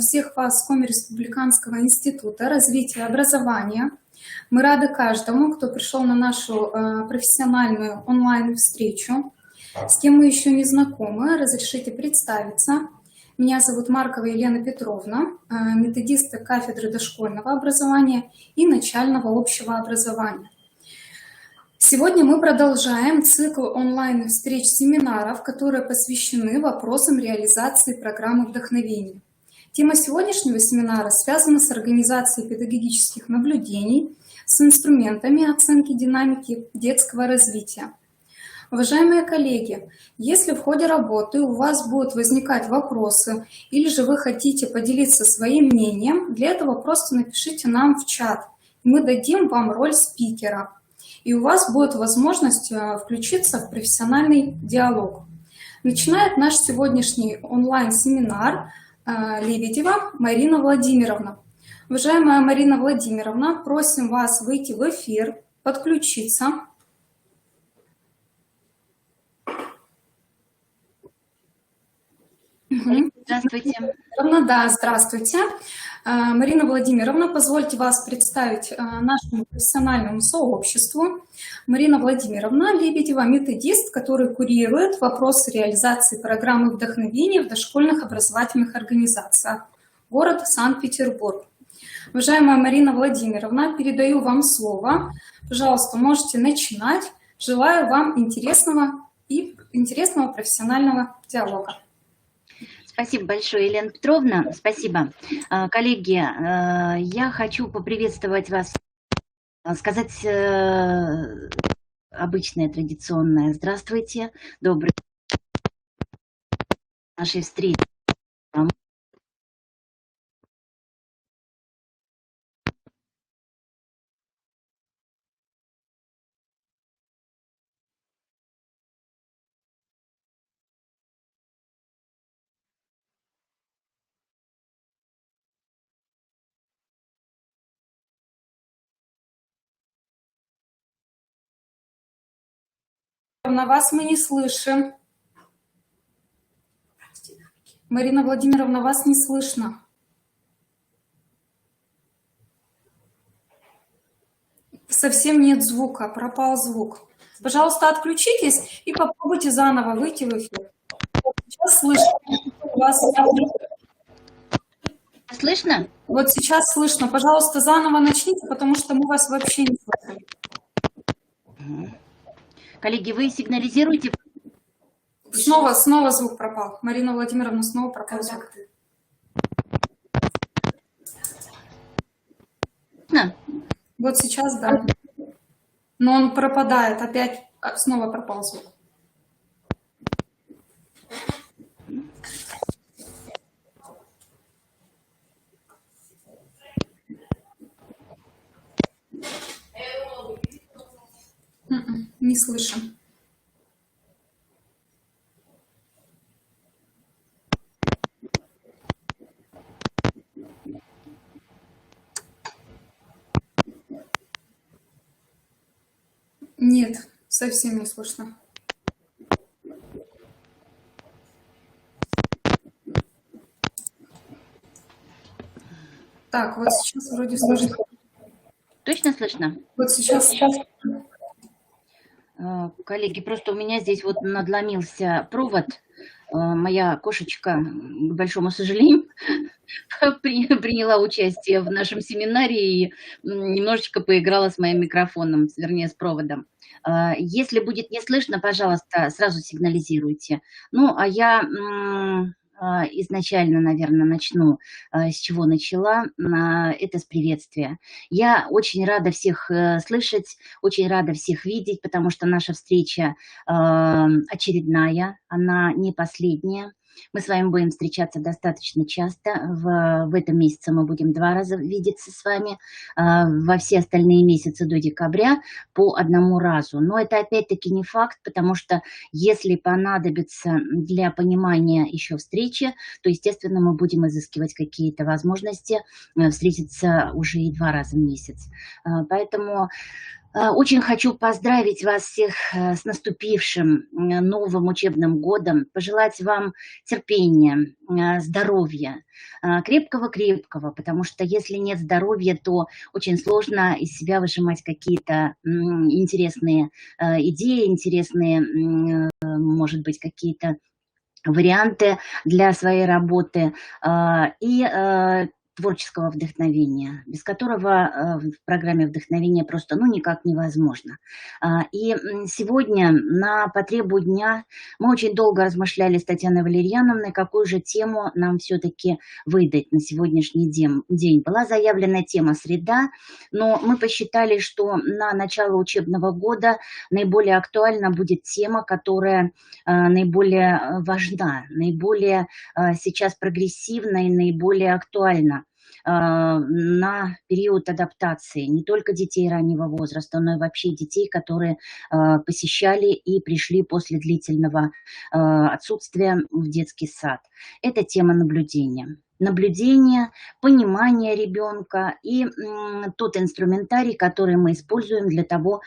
всех вас с Коми-Республиканского института развития и образования. Мы рады каждому, кто пришел на нашу профессиональную онлайн-встречу. С кем мы еще не знакомы, разрешите представиться. Меня зовут Маркова Елена Петровна, методист кафедры дошкольного образования и начального общего образования. Сегодня мы продолжаем цикл онлайн-встреч-семинаров, которые посвящены вопросам реализации программы вдохновения. Тема сегодняшнего семинара связана с организацией педагогических наблюдений, с инструментами оценки динамики детского развития. Уважаемые коллеги, если в ходе работы у вас будут возникать вопросы или же вы хотите поделиться своим мнением, для этого просто напишите нам в чат, и мы дадим вам роль спикера. И у вас будет возможность включиться в профессиональный диалог. Начинает наш сегодняшний онлайн-семинар Лебедева Марина Владимировна. Уважаемая Марина Владимировна, просим вас выйти в эфир, подключиться. Здравствуйте. Да, здравствуйте. Марина Владимировна, позвольте вас представить нашему профессиональному сообществу. Марина Владимировна Лебедева, методист, который курирует вопросы реализации программы вдохновения в дошкольных образовательных организациях. Город Санкт-Петербург. Уважаемая Марина Владимировна, передаю вам слово. Пожалуйста, можете начинать. Желаю вам интересного профессионального диалога. Спасибо большое, Елена Петровна. Спасибо. Коллеги, я хочу поприветствовать вас, сказать обычное, традиционное «Здравствуйте», добрый день нашей встречи. На вас мы не слышим. Марина Владимировна, вас не слышно. Совсем нет звука, пропал звук. Пожалуйста, отключитесь и попробуйте заново выйти в эфир. Сейчас слышно. Слышно? Вот сейчас слышно. Пожалуйста, заново начните, потому что мы вас вообще не слышим. Коллеги, вы сигнализируете? Снова звук пропал. Марина Владимировна, снова пропал звук. Вот сейчас, да. Но он пропадает. Опять снова пропал звук. Не слышим. Нет, совсем не слышно. Так, вот сейчас вроде слышно. Точно слышно? Вот сейчас. Коллеги, просто у меня здесь вот надломился провод. Моя кошечка, к большому сожалению, приняла участие в нашем семинаре и немножечко поиграла с моим микрофоном, вернее, с проводом. Если будет не слышно, пожалуйста, сразу сигнализируйте. Ну, а я изначально, наверное, начну, с чего начала, это с приветствия. Я очень рада всех слышать, очень рада всех видеть, потому что наша встреча очередная, она не последняя. Мы с вами будем встречаться достаточно часто. В этом месяце мы будем 2 раза видеться с вами. Во все остальные месяцы до декабря по 1 разу. Но это опять-таки не факт, потому что если понадобится для понимания еще встречи, то, естественно, мы будем изыскивать какие-то возможности встретиться уже и 2 раза в месяц. Поэтому Очень хочу поздравить вас всех с наступившим новым учебным годом, пожелать вам терпения, здоровья, крепкого-крепкого, потому что если нет здоровья, то очень сложно из себя выжимать какие-то интересные идеи, интересные, может быть, какие-то варианты для своей работы и творческого вдохновения, без которого в программе вдохновения просто ну никак невозможно. И сегодня на потребу дня мы очень долго размышляли с Татьяной Валерьяновной, какую же тему нам все-таки выдать на сегодняшний день. Была заявлена тема «Среда», но мы посчитали, что на начало учебного года наиболее актуальна будет тема, которая наиболее важна, наиболее сейчас прогрессивна и наиболее актуальна на период адаптации не только детей раннего возраста, но и вообще детей, которые посещали и пришли после длительного отсутствия в детский сад. Это тема наблюдения. Наблюдение, понимание ребенка и тот инструментарий, который мы используем для того,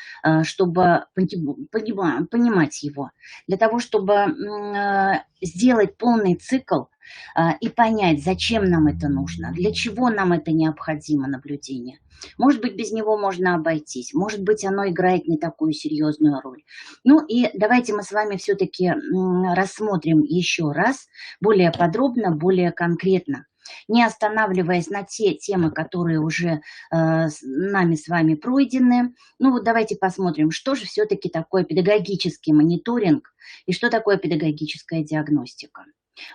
чтобы понимать его, для того, чтобы сделать полный цикл и понять, зачем нам это нужно, для чего нам это необходимо, наблюдение. Может быть, без него можно обойтись, может быть, оно играет не такую серьезную роль. Ну и давайте мы с вами все-таки рассмотрим еще раз более подробно, более конкретно, не останавливаясь на те темы, которые уже нами с вами пройдены. Ну вот давайте посмотрим, что же все-таки такое педагогический мониторинг и что такое педагогическая диагностика.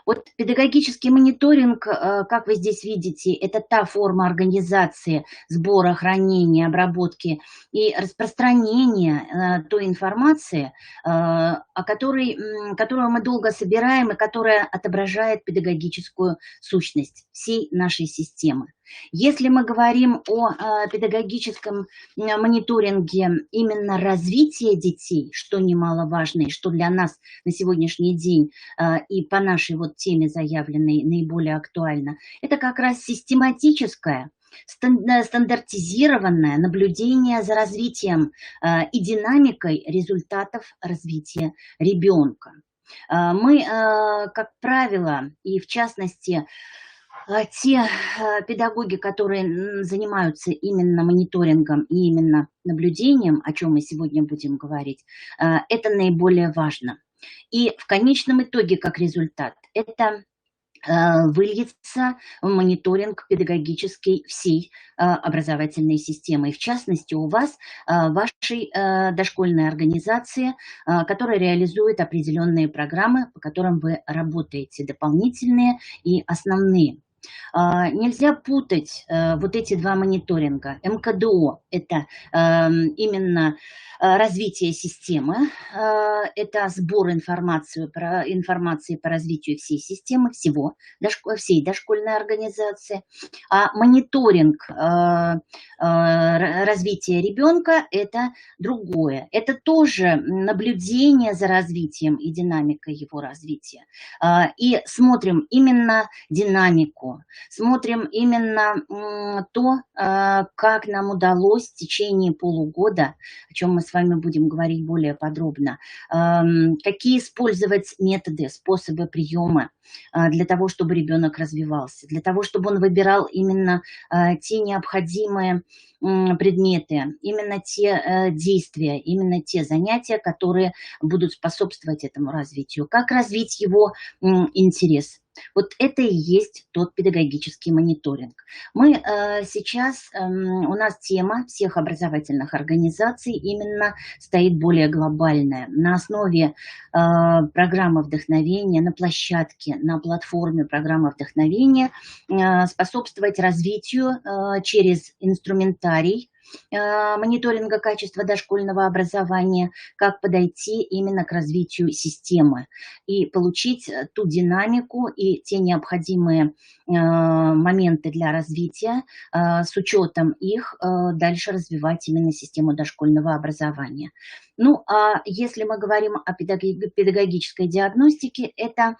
Вот педагогический мониторинг, как вы здесь видите, это та форма организации сбора, хранения, обработки и распространения той информации, которую мы долго собираем и которая отображает педагогическую сущность всей нашей системы. Если мы говорим о педагогическом мониторинге именно развития детей, что немаловажно и что для нас на сегодняшний день и по нашей вот теме заявленной наиболее актуально, это как раз систематическое, стандартизированное наблюдение за развитием и динамикой результатов развития ребенка. Мы, как правило, и в частности, те педагоги, которые занимаются именно мониторингом и именно наблюдением, о чем мы сегодня будем говорить, это наиболее важно. И в конечном итоге, как результат, это выльется в мониторинг педагогический всей образовательной системы. И в частности у вас, вашей дошкольной организации, которая реализует определенные программы, по которым вы работаете, дополнительные и основные. Нельзя путать вот эти два мониторинга. МКДО – это именно развитие системы, это сбор информации по развитию всей системы, всей дошкольной организации. А мониторинг развития ребенка – это другое. Это тоже наблюдение за развитием и динамикой его развития. И смотрим именно динамику, смотрим именно то, как нам удалось в течение полугода, о чем мы с вами будем говорить более подробно, какие использовать методы, способы приема для того, чтобы ребенок развивался, для того, чтобы он выбирал именно те необходимые предметы, именно те действия, именно те занятия, которые будут способствовать этому развитию, как развить его интерес. Вот это и есть тот педагогический мониторинг. Мы сейчас, у нас тема всех образовательных организаций именно стоит более глобальная. На основе программы вдохновения, на площадке, на платформе программы вдохновения способствовать развитию через инструментарий мониторинга качества дошкольного образования, как подойти именно к развитию системы и получить ту динамику и те необходимые моменты для развития, с учетом их дальше развивать именно систему дошкольного образования. Ну, а если мы говорим о педагогической диагностике, это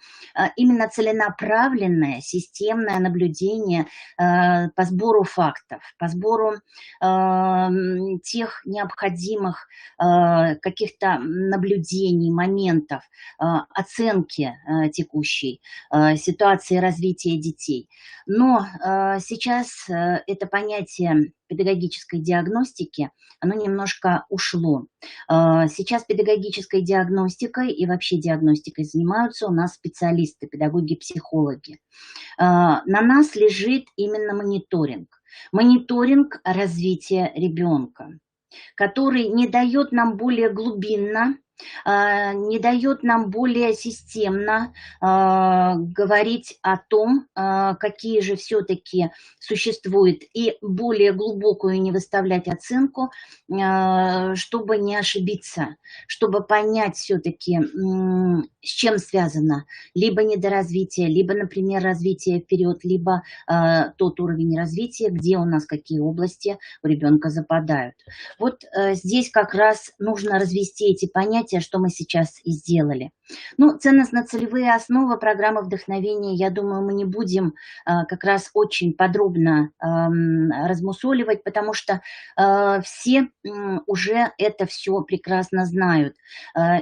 именно целенаправленное системное наблюдение по сбору фактов, по сбору тех необходимых каких-то наблюдений, моментов, оценки текущей ситуации развития детей. Но сейчас это понятие педагогической диагностики, оно немножко ушло. Сейчас педагогической диагностикой и вообще диагностикой занимаются у нас специалисты, педагоги, психологи. На нас лежит именно мониторинг. Мониторинг развития ребенка, который не дает нам более глубинно, не дает нам более системно говорить о том, какие же все-таки существуют, и более глубокую не выставлять оценку, чтобы не ошибиться, чтобы понять все-таки, с чем связано либо недоразвитие, либо, например, развитие вперед, либо тот уровень развития, где у нас какие области у ребенка западают. Вот здесь как раз нужно развести эти понятия, что мы сейчас и сделали. Ну, ценностно-целевые основы программы вдохновения, я думаю, мы не будем как раз очень подробно размусоливать, потому что все уже это все прекрасно знают.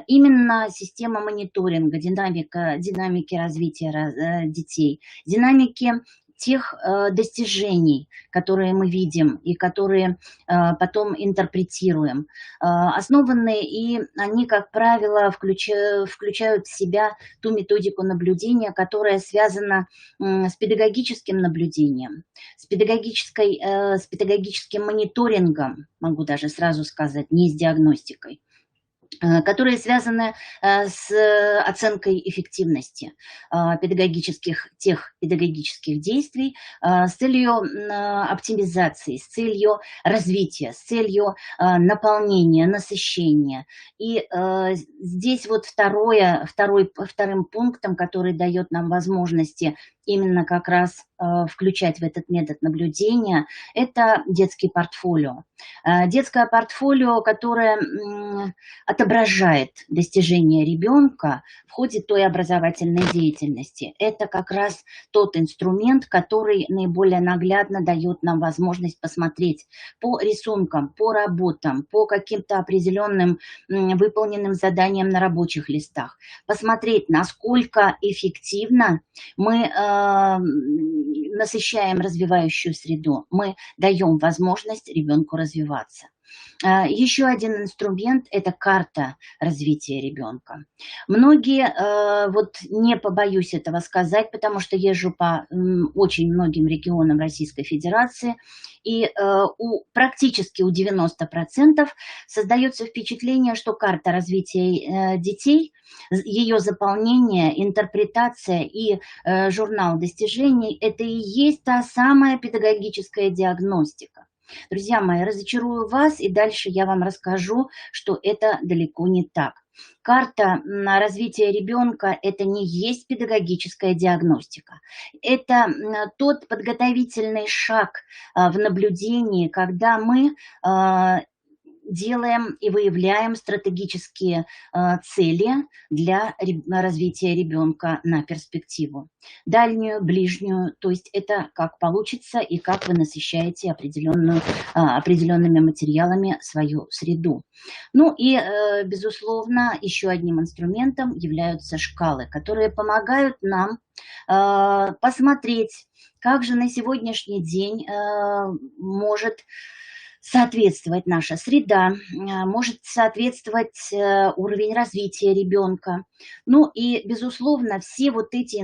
Именно система мониторинга, динамики развития детей, динамики тех достижений, которые мы видим и которые потом интерпретируем, основаны, и они, как правило, включают в себя ту методику наблюдения, которая связана с педагогическим наблюдением, с педагогическим мониторингом, могу даже сразу сказать, не с диагностикой, которые связаны с оценкой эффективности тех педагогических действий с целью оптимизации, с целью развития, с целью наполнения, насыщения. И здесь вот вторым пунктом, который дает нам возможности именно как раз включать в этот метод наблюдения, это детский портфолио. Детское портфолио, которое отображает достижения ребенка в ходе той образовательной деятельности. Это как раз тот инструмент, который наиболее наглядно дает нам возможность посмотреть по рисункам, по работам, по каким-то определенным выполненным заданиям на рабочих листах, посмотреть, насколько эффективно мы насыщаем развивающую среду, мы даем возможность ребенку развиваться. Еще один инструмент – это карта развития ребенка. Многие, вот не побоюсь этого сказать, потому что езжу по очень многим регионам Российской Федерации, и практически у 90% создается впечатление, что карта развития детей, ее заполнение, интерпретация и журнал достижений – это и есть та самая педагогическая диагностика. Друзья мои, разочарую вас, и дальше я вам расскажу, что это далеко не так. Карта на развитие ребенка – это не есть педагогическая диагностика. Это тот подготовительный шаг в наблюдении, когда мы делаем и выявляем стратегические цели для развития ребенка на перспективу. Дальнюю, ближнюю, то есть это как получится и как вы насыщаете определенными материалами свою среду. Ну и, безусловно, еще одним инструментом являются шкалы, которые помогают нам посмотреть, как же на сегодняшний день может соответствовать наша среда, может соответствовать уровень развития ребенка. Ну и, безусловно, все вот эти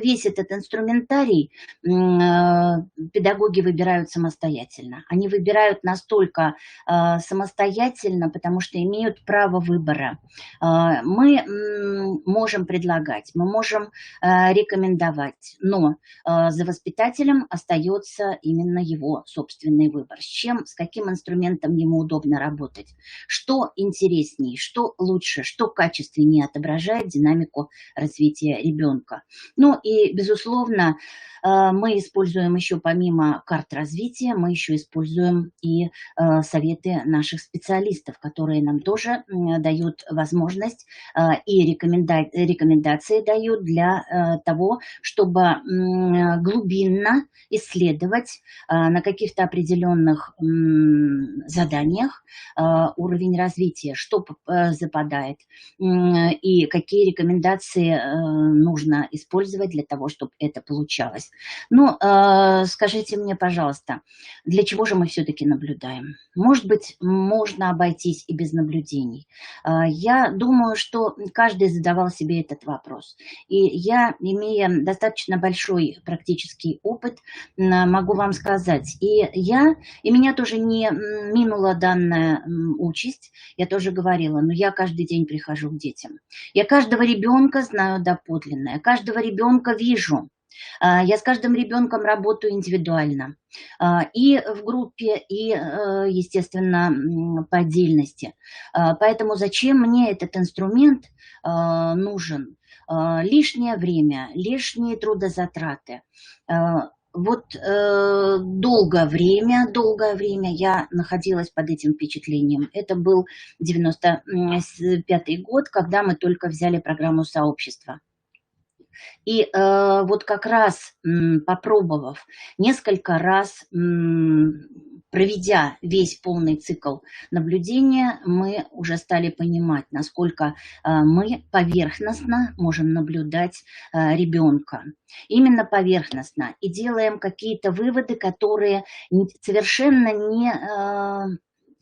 весь этот инструментарий педагоги выбирают самостоятельно. Они выбирают настолько самостоятельно, потому что имеют право выбора. Мы можем предлагать, мы можем рекомендовать, но за воспитателем остается именно его собственный выбор. С каким инструментом ему удобно работать, что интереснее, что лучше, что качественнее отображает динамику развития ребенка. Ну и, безусловно, мы используем еще помимо карт развития, мы еще используем и советы наших специалистов, которые нам тоже дают возможность и рекомендации дают для того, чтобы глубинно исследовать на каких-то определенных заданиях уровень развития, что западает и какие рекомендации нужно использовать для того, чтобы это получалось. Ну, скажите мне, пожалуйста, для чего же мы все-таки наблюдаем? Может быть, можно обойтись и без наблюдений. Я думаю, что каждый задавал себе этот вопрос. И я, имея достаточно большой практический опыт, могу вам сказать, и меня тоже не минула данная участь, я тоже говорила, но я каждый день прихожу к детям. Я каждого ребенка знаю доподлинно, я каждого ребенка вижу. Я с каждым ребенком работаю индивидуально, и в группе, и, естественно, по отдельности. Поэтому зачем мне этот инструмент нужен? Лишнее время, лишние трудозатраты. Вот долгое время я находилась под этим впечатлением. Это был 95-й год, когда мы только взяли программу сообщества. И вот как раз попробовав несколько раз, проведя весь полный цикл наблюдения, мы уже стали понимать, насколько мы поверхностно можем наблюдать ребенка. Именно поверхностно. И делаем какие-то выводы, которые совершенно не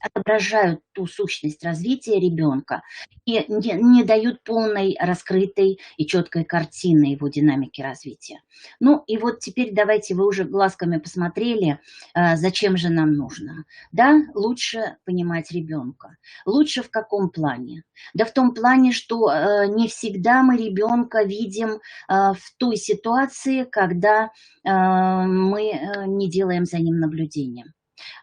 отображают ту сущность развития ребенка и не дают полной, раскрытой и четкой картины его динамики развития. Ну и вот теперь давайте, вы уже глазками посмотрели, зачем же нам нужно. Да, лучше понимать ребенка. Лучше в каком плане? Да в том плане, что не всегда мы ребенка видим в той ситуации, когда мы не делаем за ним наблюдения.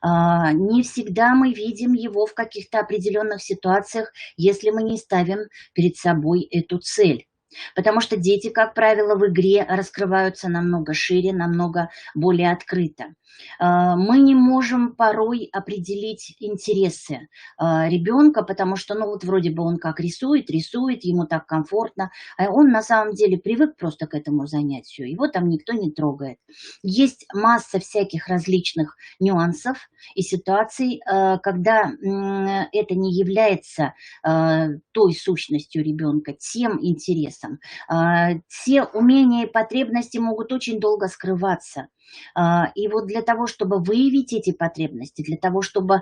Не всегда мы видим его в каких-то определенных ситуациях, если мы не ставим перед собой эту цель. Потому что дети, как правило, в игре раскрываются намного шире, намного более открыто. Мы не можем порой определить интересы ребенка, потому что, ну вот вроде бы он как рисует, ему так комфортно, а он на самом деле привык просто к этому занятию, его там никто не трогает. Есть масса всяких различных нюансов и ситуаций, когда это не является той сущностью ребенка, тем интересом. Все умения и потребности могут очень долго скрываться. И вот для того, чтобы выявить эти потребности, для того, чтобы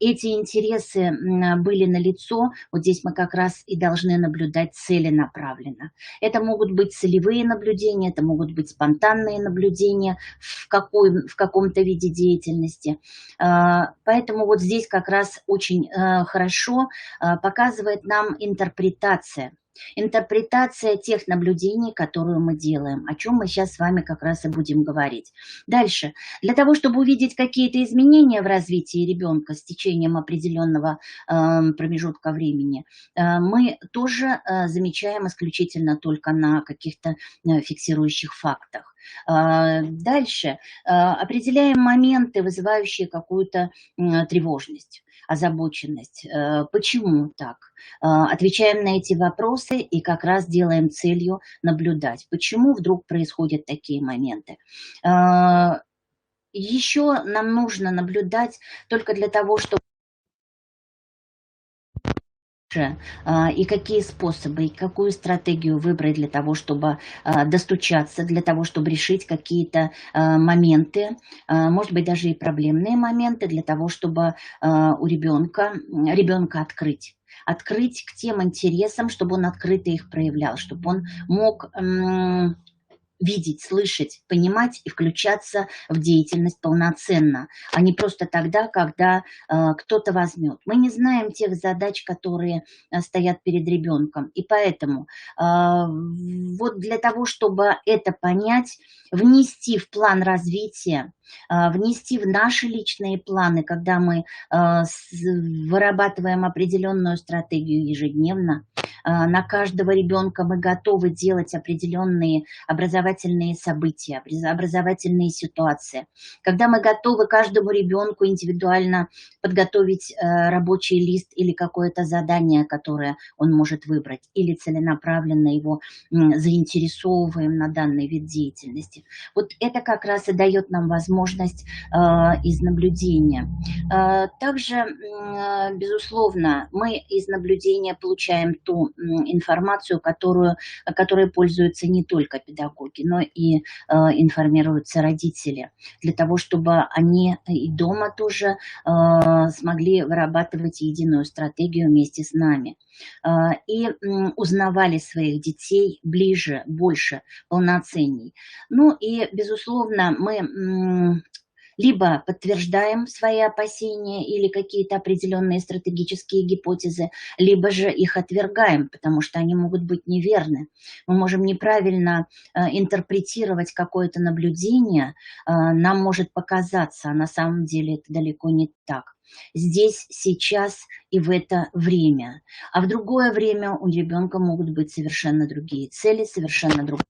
эти интересы были налицо, вот здесь мы как раз и должны наблюдать целенаправленно. Это могут быть целевые наблюдения, это могут быть спонтанные наблюдения в каком-то виде деятельности. Поэтому вот здесь как раз очень хорошо показывает нам интерпретация. Интерпретация тех наблюдений, которые мы делаем, о чем мы сейчас с вами как раз и будем говорить. Дальше. Для того, чтобы увидеть какие-то изменения в развитии ребенка с течением определенного промежутка времени, мы тоже замечаем исключительно только на каких-то фиксирующих фактах. Дальше. Определяем моменты, вызывающие какую-то тревожность, озабоченность. Почему так? Отвечаем на эти вопросы и как раз делаем целью наблюдать, почему вдруг происходят такие моменты. Еще нам нужно наблюдать только для того, чтобы и какие способы, и какую стратегию выбрать для того, чтобы достучаться, для того, чтобы решить какие-то моменты, может быть, даже и проблемные моменты, для того, чтобы у ребенка открыть к тем интересам, чтобы он открыто их проявлял, чтобы он мог видеть, слышать, понимать и включаться в деятельность полноценно, а не просто тогда, когда кто-то возьмет. Мы не знаем тех задач, которые стоят перед ребенком, и поэтому вот для того, чтобы это понять, внести в план развития, внести в наши личные планы, когда мы вырабатываем определенную стратегию ежедневно, на каждого ребенка мы готовы делать определенные образовательные события, образовательные ситуации. Когда мы готовы каждому ребенку индивидуально подготовить рабочий лист или какое-то задание, которое он может выбрать, или целенаправленно его заинтересовываем на данный вид деятельности. Вот это как раз и дает нам возможность из наблюдения. Также, безусловно, мы из наблюдения получаем ту информацию, которой пользуются не только педагоги, но и информируются родители, для того, чтобы они и дома тоже смогли вырабатывать единую стратегию вместе с нами и узнавали своих детей ближе, больше, полноценней. Ну и, безусловно, мы либо подтверждаем свои опасения или какие-то определенные стратегические гипотезы, либо же их отвергаем, потому что они могут быть неверны. Мы можем неправильно интерпретировать какое-то наблюдение, нам может показаться, а на самом деле это далеко не так. Здесь, сейчас и в это время. А в другое время у ребенка могут быть совершенно другие цели, совершенно другие.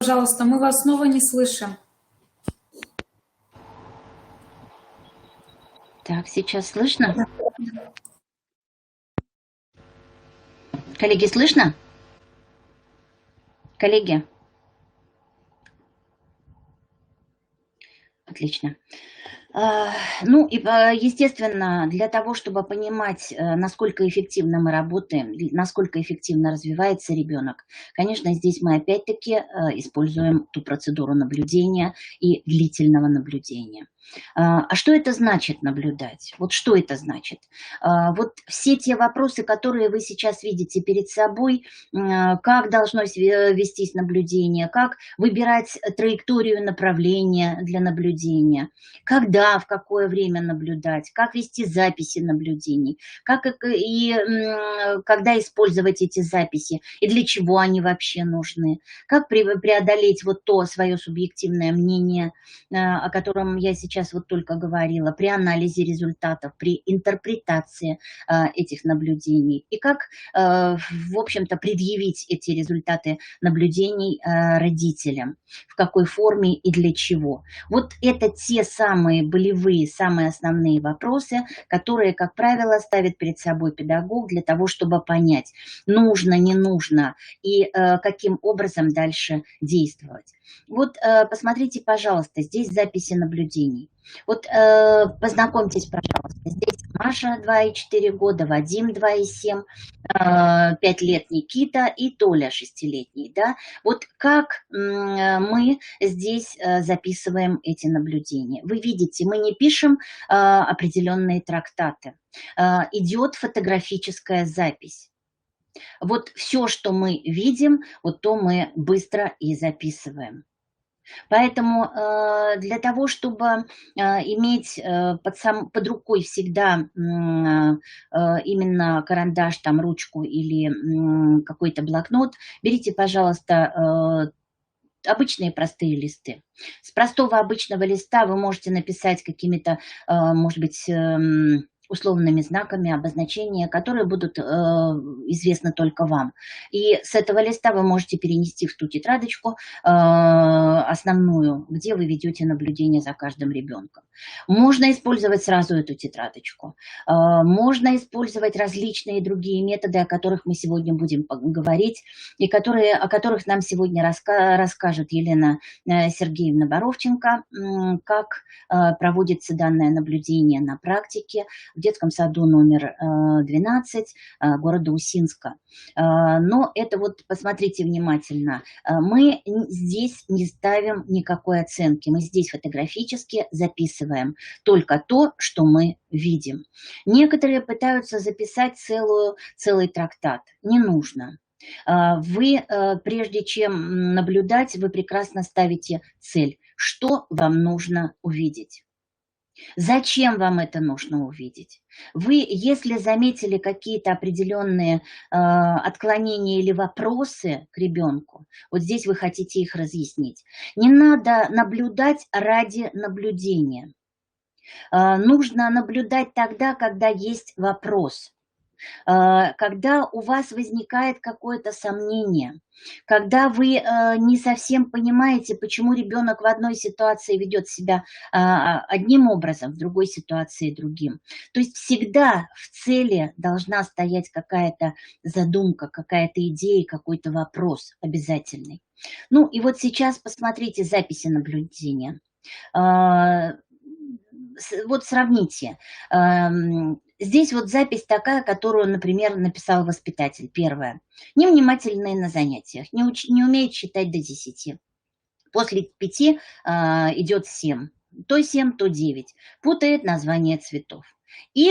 Пожалуйста, мы вас снова не слышим. Так, сейчас слышно? Коллеги, слышно? Коллеги? Отлично. Ну, и, естественно, для того, чтобы понимать, насколько эффективно мы работаем, насколько эффективно развивается ребенок, конечно, здесь мы опять-таки используем ту процедуру наблюдения и длительного наблюдения. А что это значит наблюдать? Вот что это значит? Вот все те вопросы, которые вы сейчас видите перед собой, как должно вестись наблюдение, как выбирать траекторию направления для наблюдения, когда, в какое время наблюдать, как вести записи наблюдений, как и когда использовать эти записи и для чего они вообще нужны, как преодолеть вот то свое субъективное мнение, о котором я сейчас вот только говорила, при анализе результатов, при интерпретации этих наблюдений, и как, в общем-то, предъявить эти результаты наблюдений родителям, в какой форме и для чего. Вот это те самые болевые, самые основные вопросы, которые, как правило, ставит перед собой педагог для того, чтобы понять, нужно, не нужно и каким образом дальше действовать. Вот посмотрите, пожалуйста, здесь записи наблюдений. Вот познакомьтесь, пожалуйста, здесь Маша 2,4 года, Вадим 2,7, 5 лет Никита и Толя 6-летний. Да? Вот как мы здесь записываем эти наблюдения. Вы видите, мы не пишем определенные трактаты. Идет фотографическая запись. Вот все, что мы видим, вот то мы быстро и записываем. Поэтому для того, чтобы иметь под рукой всегда именно карандаш, там, ручку или какой-то блокнот, берите, пожалуйста, обычные простые листы. С простого обычного листа вы можете написать какими-то, может быть, условными знаками обозначения, которые будут известны только вам. И с этого листа вы можете перенести в ту тетрадочку основную, где вы ведете наблюдение за каждым ребенком. Можно использовать сразу эту тетрадочку. Можно использовать различные другие методы, о которых мы сегодня будем говорить, и о которых нам сегодня расскажет Елена Сергеевна Боровченко, как проводится данное наблюдение на практике в детском саду номер 12 города Усинска. Но это вот, посмотрите внимательно, мы здесь не ставим никакой оценки, мы здесь фотографически записываем только то, что мы видим. Некоторые пытаются записать целый трактат. Не нужно. Вы, прежде чем наблюдать, вы прекрасно ставите цель. Что вам нужно увидеть? Зачем вам это нужно увидеть? Вы, если заметили какие-то определенные отклонения или вопросы к ребенку, вот здесь вы хотите их разъяснить, не надо наблюдать ради наблюдения. Нужно наблюдать тогда, когда есть вопрос. Когда у вас возникает какое-то сомнение, когда вы не совсем понимаете, почему ребенок в одной ситуации ведет себя одним образом, в другой ситуации другим. То есть всегда в цели должна стоять какая-то задумка, какая-то идея, какой-то вопрос обязательный. Ну и вот сейчас посмотрите записи наблюдения. Вот сравните. Здесь вот запись такая, которую, например, написал воспитатель. Первая. Невнимательные на занятиях, не умеет считать до 10. После 5 идет 7. То 7, то 9. Путает название цветов. И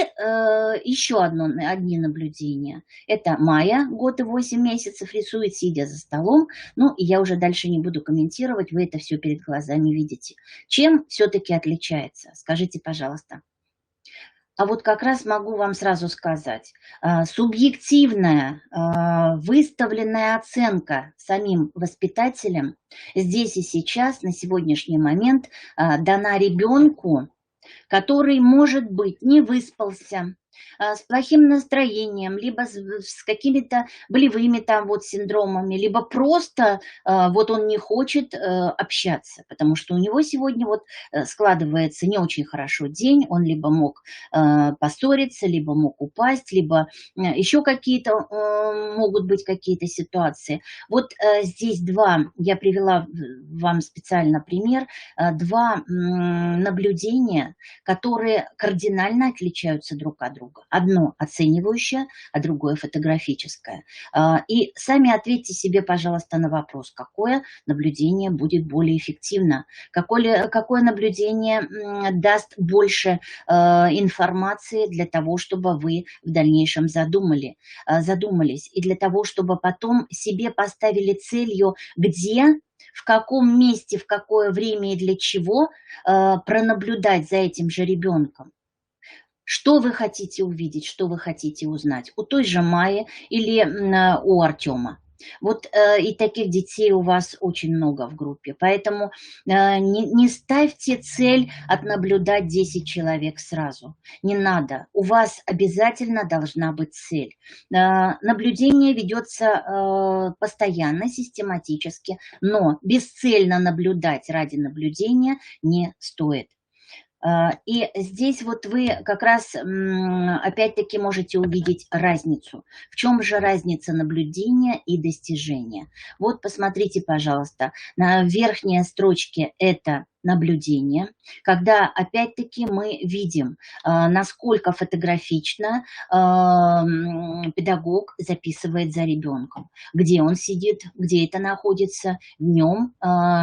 еще одни наблюдения. Это Майя, год и 8 месяцев, рисует, сидя за столом. Ну, и я уже дальше не буду комментировать, вы это все перед глазами видите. Чем все-таки отличается? Скажите, пожалуйста. А вот как раз могу вам сразу сказать, субъективная выставленная оценка самим воспитателем здесь и сейчас, на сегодняшний момент, дана ребенку, который, может быть, не выспался, с плохим настроением, либо с какими-то болевыми там вот синдромами, либо просто вот он не хочет общаться, потому что у него сегодня вот складывается не очень хорошо день, он либо мог поссориться, либо мог упасть, либо еще какие-то могут быть какие-то ситуации. Вот здесь я привела вам специально пример, два наблюдения, которые кардинально отличаются друг от друга. Одно оценивающее, а другое фотографическое. И сами ответьте себе, пожалуйста, на вопрос, какое наблюдение будет более эффективно, какое наблюдение даст больше информации для того, чтобы вы в дальнейшем задумались, и для того, чтобы потом себе поставили целью, где, в каком месте, в какое время и для чего пронаблюдать за этим же ребенком. Что вы хотите увидеть, что вы хотите узнать у той же Майи или у Артема. Вот и таких детей у вас очень много в группе, поэтому не ставьте цель отнаблюдать 10 человек сразу. Не надо, у вас обязательно должна быть цель. Наблюдение ведется постоянно, систематически, но бесцельно наблюдать ради наблюдения не стоит. И здесь вот вы как раз опять-таки можете увидеть разницу. В чем же разница наблюдения и достижения? Вот посмотрите, пожалуйста, на верхней строчке это наблюдение, когда опять-таки мы видим, насколько фотографично педагог записывает за ребенком, где он сидит, где это находится днем,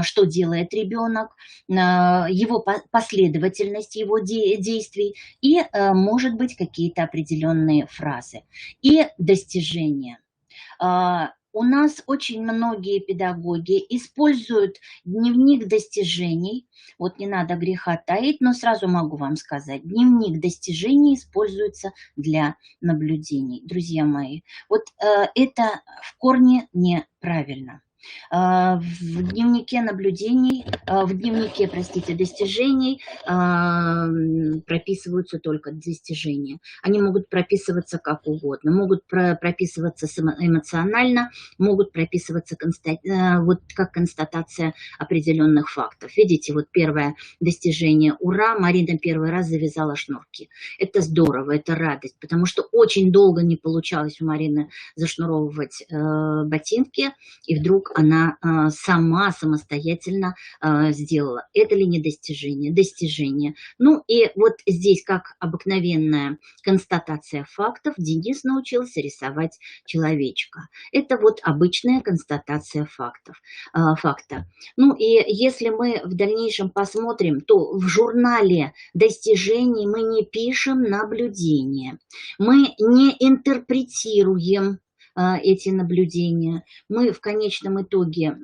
что делает ребенок, его последовательность его действий и, может быть, какие-то определенные фразы. И достижения. У нас очень многие педагоги используют дневник достижений. Вот не надо греха таить, но сразу могу вам сказать, дневник достижений используется для наблюдений. Друзья мои, вот это в корне неправильно. В дневнике наблюдений, в дневнике, простите, достижений прописываются только достижения. Они могут прописываться как угодно, могут прописываться эмоционально, могут прописываться вот как констатация определенных фактов. Видите, вот первое достижение. Ура, Марина первый раз завязала шнурки. Это здорово, это радость, потому что очень долго не получалось у Марины зашнуровывать ботинки, и вдруг она сама самостоятельно сделала. Это ли не достижение? Достижение. Ну и вот здесь, как обыкновенная констатация фактов, Денис научился рисовать человечка. Это вот обычная констатация фактов, факта. Ну и если мы в дальнейшем посмотрим, то в журнале достижений мы не пишем наблюдения, мы не интерпретируем эти наблюдения. Мы в конечном итоге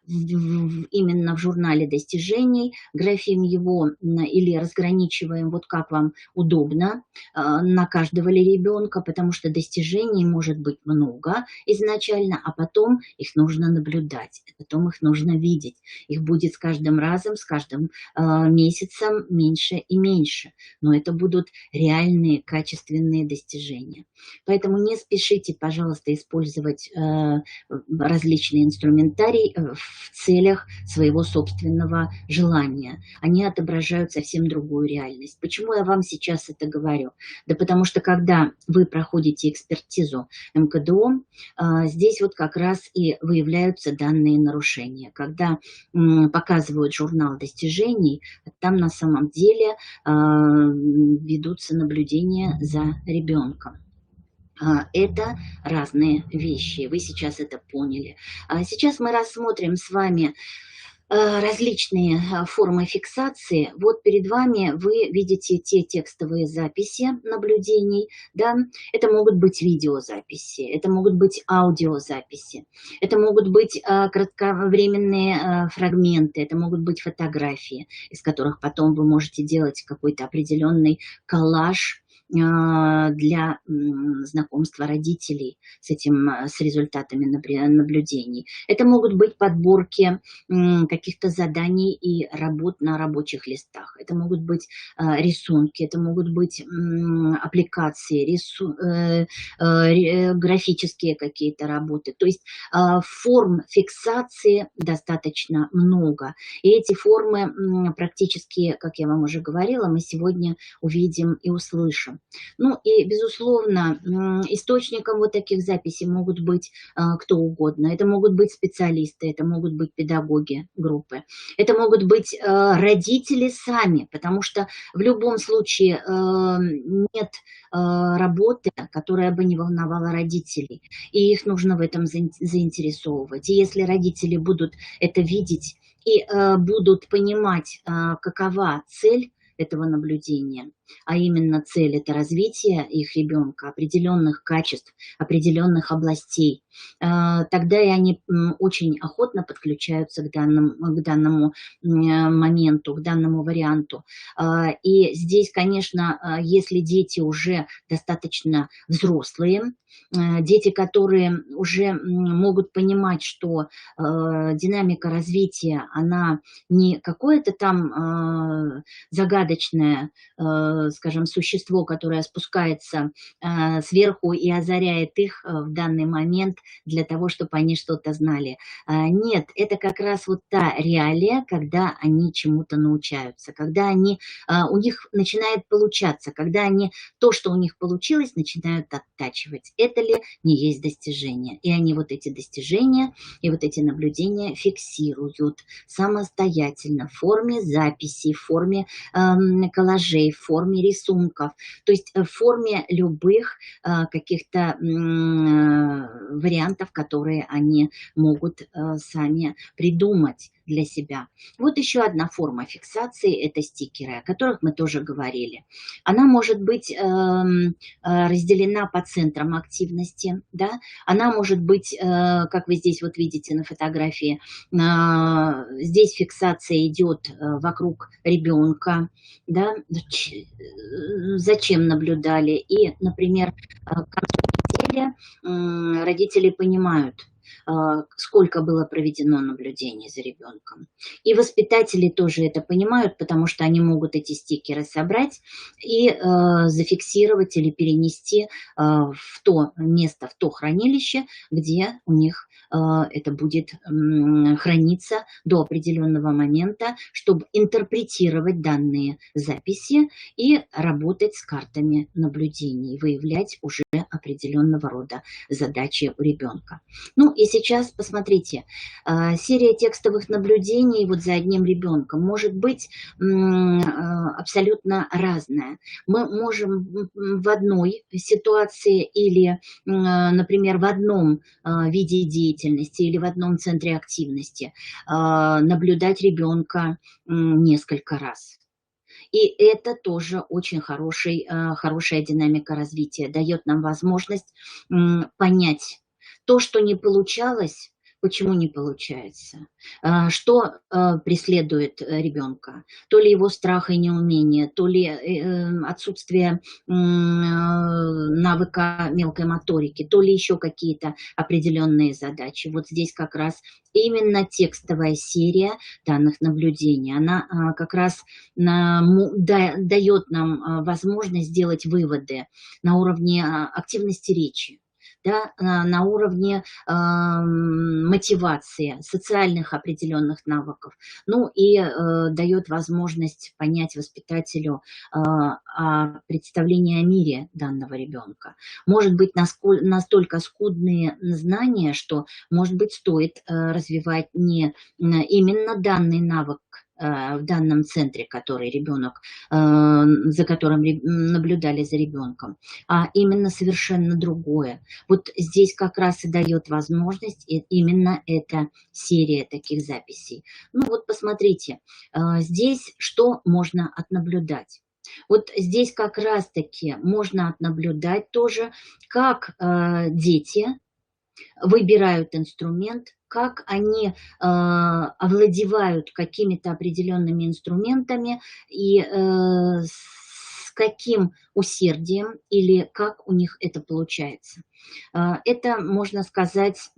именно в журнале достижений графим его или разграничиваем, вот как вам удобно, на каждого ли ребенка, потому что достижений может быть много изначально, а потом их нужно наблюдать, потом их нужно видеть. Их будет с каждым разом, с каждым месяцем меньше и меньше. Но это будут реальные, качественные достижения. Поэтому не спешите, пожалуйста, использовать различные инструментарии в целях своего собственного желания. Они отображают совсем другую реальность. Почему я вам сейчас это говорю? Да потому что, когда вы проходите экспертизу МКДО, здесь вот как раз и выявляются данные нарушения. Когда показывают журнал достижений, там на самом деле ведутся наблюдения за ребенком. Это разные вещи, вы сейчас это поняли. Сейчас мы рассмотрим с вами различные формы фиксации. Вот перед вами вы видите те текстовые записи наблюдений, да? Это могут быть видеозаписи, это могут быть аудиозаписи, это могут быть кратковременные фрагменты, это могут быть фотографии, из которых потом вы можете делать какой-то определенный коллаж для знакомства родителей с результатами наблюдений. Это могут быть подборки каких-то заданий и работ на рабочих листах. Это могут быть рисунки, это могут быть аппликации, графические какие-то работы. То есть форм фиксации достаточно много. И эти формы практически, как я вам уже говорила, мы сегодня увидим и услышим. Ну и, безусловно, источником вот таких записей могут быть кто угодно. Это могут быть специалисты, это могут быть педагоги группы, это могут быть родители сами, потому что в любом случае нет работы, которая бы не волновала родителей, и их нужно в этом заинтересовывать. И если родители будут это видеть и будут понимать, какова цель этого наблюдения, а именно цель – это развитие их ребенка, определенных качеств, определенных областей, тогда и они очень охотно подключаются к данному моменту, к данному варианту. И здесь, конечно, если дети уже достаточно взрослые, дети, которые уже могут понимать, что динамика развития, она не какое-то там загадочное, скажем, существо, которое спускается сверху и озаряет их в данный момент для того, чтобы они что-то знали. Нет, это как раз вот та реалия, когда они чему-то научаются, когда у них начинает получаться, когда они то, что у них получилось, начинают оттачивать. Это ли не есть достижение? И они вот эти достижения и вот эти наблюдения фиксируют самостоятельно в форме записей, в форме коллажей, в форме рисунков, то есть в форме любых каких-то вариантов, которые они могут сами придумать для себя. Вот еще одна форма фиксации – это стикеры, о которых мы тоже говорили. Она может быть разделена по центрам активности, да? Она может быть, как вы здесь вот видите на фотографии, здесь фиксация идет вокруг ребенка, да? Зачем наблюдали? И, например, к концу недели родители понимают, сколько было проведено наблюдений за ребенком. И воспитатели тоже это понимают, потому что они могут эти стикеры собрать и зафиксировать или перенести в то место, в то хранилище, где у них это будет храниться до определенного момента, чтобы интерпретировать данные записи и работать с картами наблюдений, выявлять уже определенного рода задачи у ребенка. Ну и сейчас посмотрите, серия текстовых наблюдений вот за одним ребенком может быть абсолютно разная. Мы можем в одной ситуации или, например, в одном виде деятельности или в одном центре активности наблюдать ребенка несколько раз. И это тоже очень хорошая динамика развития, дает нам возможность понять то, что не получалось, почему не получается, что преследует ребенка, то ли его страх и неумение, то ли отсутствие навыка мелкой моторики, то ли еще какие-то определенные задачи. Вот здесь как раз именно текстовая серия данных наблюдений, она как раз дает нам возможность сделать выводы на уровне активности речи, да, на уровне мотивации, социальных определенных навыков. Ну и дает возможность понять воспитателю представление о мире данного ребенка. Может быть, настолько скудные знания, что, может быть, стоит развивать не именно данный навык в данном центре, который ребенок, за которым наблюдали за ребенком, а именно совершенно другое. Вот здесь как раз и дает возможность именно эта серия таких записей. Ну вот посмотрите, здесь что можно отнаблюдать? Вот здесь как раз-таки можно отнаблюдать тоже, как дети выбирают инструмент, как они овладевают какими-то определенными инструментами и с каким усердием или как у них это получается. Это, можно сказать,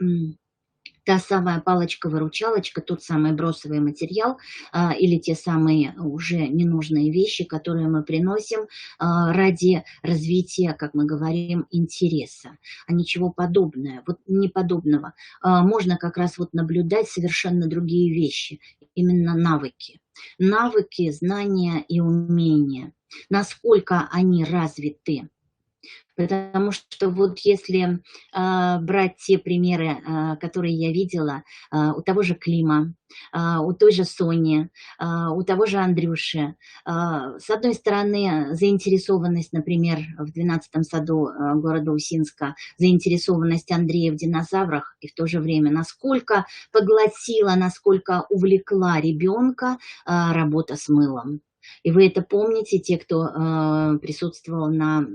та самая палочка-выручалочка, тот самый бросовый материал или те самые уже ненужные вещи, которые мы приносим ради развития, как мы говорим, интереса, а ничего подобного. Вот не подобного. Можно как раз вот наблюдать совершенно другие вещи, именно навыки. Навыки, знания и умения. Насколько они развиты. Потому что вот если брать те примеры, которые я видела, у того же Клима, у той же Сони, у того же Андрюши, с одной стороны, заинтересованность, например, в 12-м саду города Усинска, заинтересованность Андрея в динозаврах, и в то же время, насколько поглотила, насколько увлекла ребенка работа с мылом. И вы это помните, те, кто присутствовал на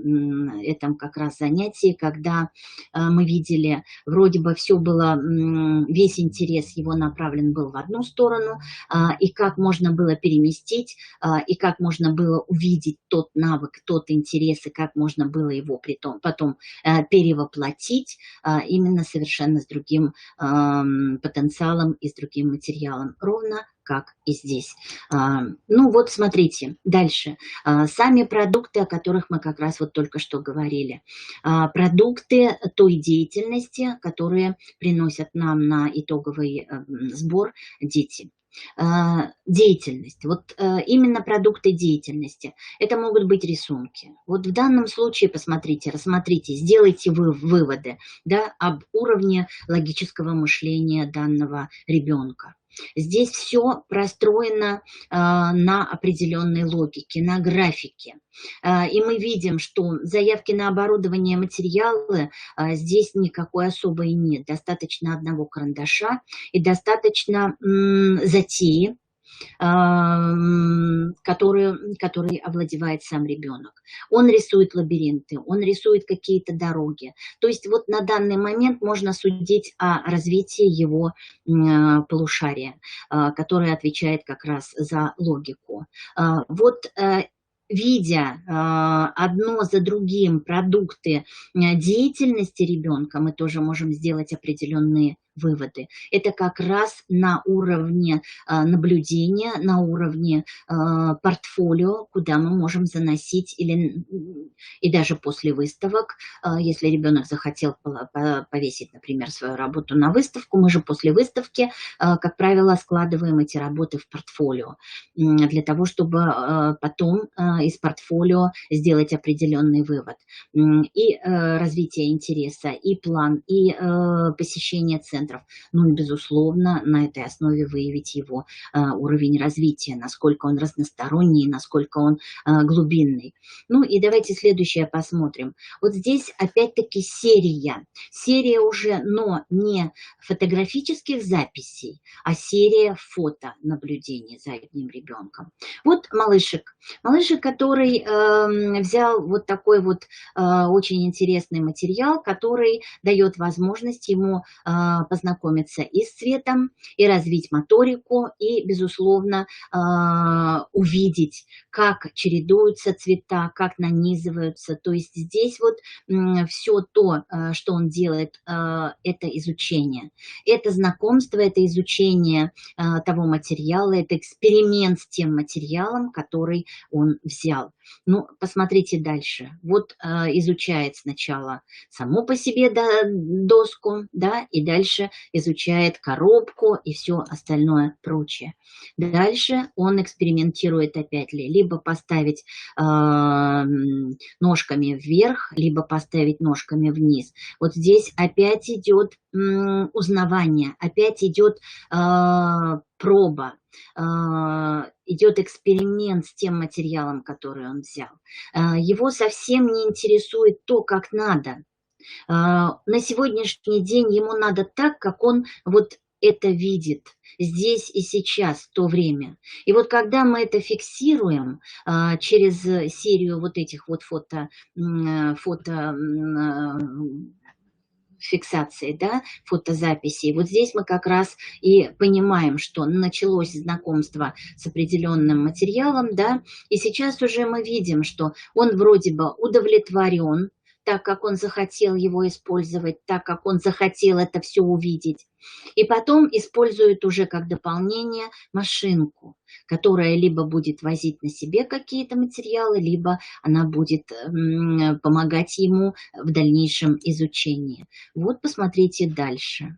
этом как раз занятии, когда мы видели, вроде бы все было, весь интерес его направлен был в одну сторону, и как можно было переместить, и как можно было увидеть тот навык, тот интерес, и как можно было его потом перевоплотить именно совершенно с другим потенциалом и с другим материалом. Ровно как и здесь. Ну вот смотрите, дальше. Сами продукты, о которых мы как раз вот только что говорили. Продукты той деятельности, которые приносят нам на итоговый сбор дети. Деятельность, вот именно продукты деятельности. Это могут быть рисунки. Вот в данном случае посмотрите, рассмотрите, сделайте выводы, да, об уровне логического мышления данного ребенка. Здесь все простроено на определенной логике, на графике. И мы видим, что заявки на оборудование, материалы здесь никакой особой нет. Достаточно одного карандаша и достаточно затеи, который овладевает сам ребенок. Он рисует лабиринты, он рисует какие-то дороги. То есть вот на данный момент можно судить о развитии его полушария, которое отвечает как раз за логику. Вот видя одно за другим продукты деятельности ребенка, мы тоже можем сделать определенные выводы. Это как раз на уровне наблюдения, на уровне портфолио, куда мы можем заносить и даже после выставок, если ребенок захотел повесить, например, свою работу на выставку, мы же после выставки, как правило, складываем эти работы в портфолио для того, чтобы потом из портфолио сделать определенный вывод. И развитие интереса, и план, и посещение центров. Ну и, безусловно, на этой основе выявить его уровень развития, насколько он разносторонний, насколько он глубинный. Ну и давайте следующее посмотрим. Вот здесь опять-таки серия. Серия уже, но не фотографических записей, а серия фотонаблюдений за одним ребенком. Вот малышек. Малышек, который взял вот такой вот очень интересный материал, который дает возможность ему познакомиться и с цветом, и развить моторику, и, безусловно, увидеть, как чередуются цвета, как нанизываются. То есть здесь вот все то, что он делает, это изучение. Это знакомство, это изучение того материала, это эксперимент с тем материалом, который он взял. Ну, посмотрите дальше. Вот изучает сначала саму по себе доску, да, и дальше изучает коробку и все остальное прочее. Дальше он экспериментирует опять либо поставить ножками вверх, либо поставить ножками вниз. Вот здесь опять идет узнавание, опять идет проба, идет эксперимент с тем материалом, который он взял. Его совсем не интересует то, как надо. На сегодняшний день ему надо так, как он вот это видит здесь и сейчас, в то время. И вот когда мы это фиксируем через серию вот этих вот фотофиксации, да, фотозаписей. Вот здесь мы как раз и понимаем, что началось знакомство с определенным материалом, да, и сейчас уже мы видим, что он вроде бы удовлетворен, так как он захотел его использовать, так как он захотел это все увидеть. И потом использует уже как дополнение машинку, которая либо будет возить на себе какие-то материалы, либо она будет помогать ему в дальнейшем изучении. Вот посмотрите дальше.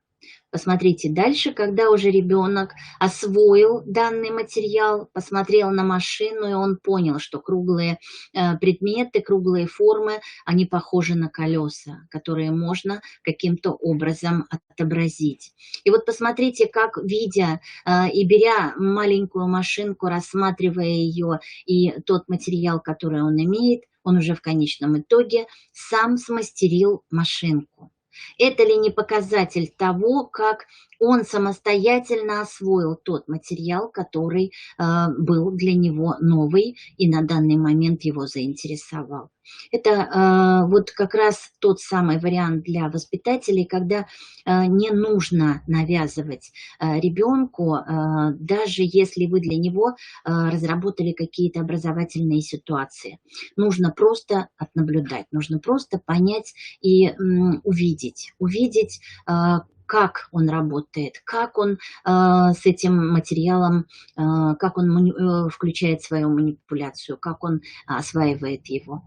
Посмотрите дальше, когда уже ребенок освоил данный материал, посмотрел на машину, и он понял, что круглые предметы, круглые формы, они похожи на колеса, которые можно каким-то образом отобразить. И вот посмотрите, как, видя и беря маленькую машинку, рассматривая ее и тот материал, который он имеет, он уже в конечном итоге сам смастерил машинку. Это ли не показатель того, как он самостоятельно освоил тот материал, который был для него новый и на данный момент его заинтересовал? Это вот как раз тот самый вариант для воспитателей, когда не нужно навязывать ребенку, даже если вы для него разработали какие-то образовательные ситуации. Нужно просто отнаблюдать, нужно просто понять и увидеть, как он работает, как он с этим материалом, как он включает свою манипуляцию, как он осваивает его.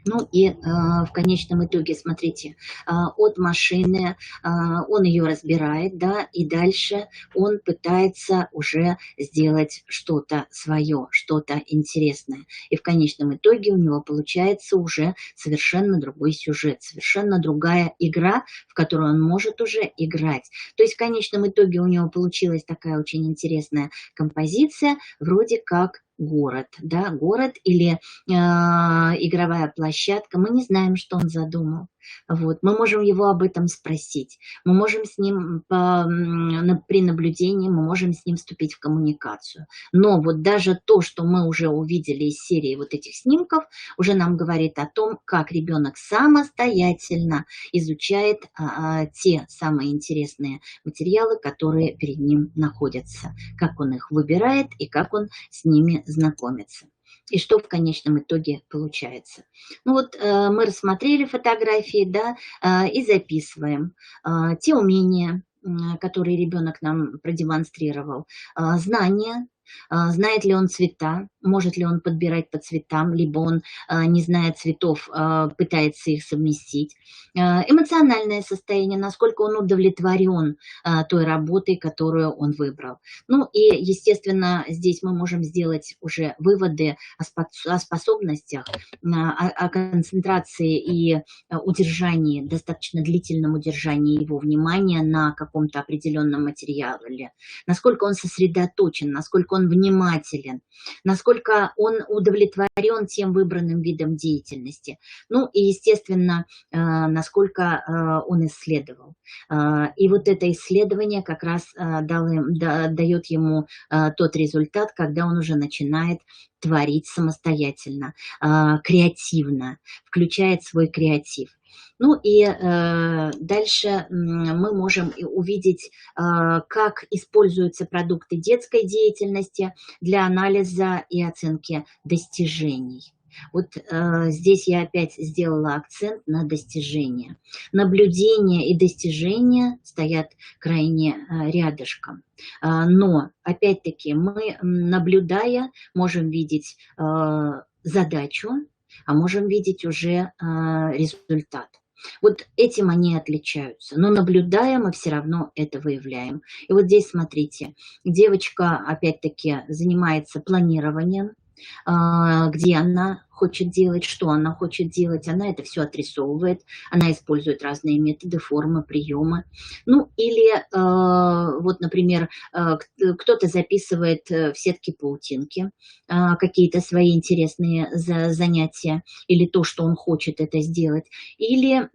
Ну и в конечном итоге, смотрите, от машины он ее разбирает, да, и дальше он пытается уже сделать что-то свое, что-то интересное. И в конечном итоге у него получается уже совершенно другой сюжет, совершенно другая игра, в которую он может уже играть. То есть в конечном итоге у него получилась такая очень интересная композиция, вроде как город, да, город или игровая площадка. Мы не знаем, что он задумал. Вот. Мы можем его об этом спросить. Мы можем с ним при наблюдении, мы можем с ним вступить в коммуникацию. Но вот даже то, что мы уже увидели из серии вот этих снимков, уже нам говорит о том, как ребенок самостоятельно изучает те самые интересные материалы, которые перед ним находятся, как он их выбирает и как он с ними знакомится. И что в конечном итоге получается. Ну вот мы рассмотрели фотографии, да, и записываем те умения, которые ребенок нам продемонстрировал, знания, знает ли он цвета, может ли он подбирать по цветам, либо он, не зная цветов, пытается их совместить. Эмоциональное состояние, насколько он удовлетворен той работой, которую он выбрал. Ну и, естественно, здесь мы можем сделать уже выводы о способностях, о концентрации и удержании, достаточно длительном удержании его внимания на каком-то определенном материале, насколько он сосредоточен, насколько он внимателен, насколько он удовлетворен тем выбранным видом деятельности. Ну и, естественно, насколько он исследовал. И вот это исследование как раз дает ему тот результат, когда он уже начинает творить самостоятельно, креативно, включает свой креатив. Ну и дальше мы можем увидеть, как используются продукты детской деятельности для анализа и оценки достижений. Вот здесь я опять сделала акцент на достижения. Наблюдение и достижения стоят крайне рядышком. Но, опять-таки, мы, наблюдая, можем видеть задачу, а можем видеть уже результат. Вот этим они отличаются. Но наблюдая, мы все равно это выявляем. И вот здесь, смотрите, девочка, опять-таки, занимается планированием, где она хочет делать, что она хочет делать, она это все отрисовывает, она использует разные методы, формы, приемы. Ну, или вот, например, кто-то записывает в сетке паутинки какие-то свои интересные занятия, или то, что он хочет это сделать, или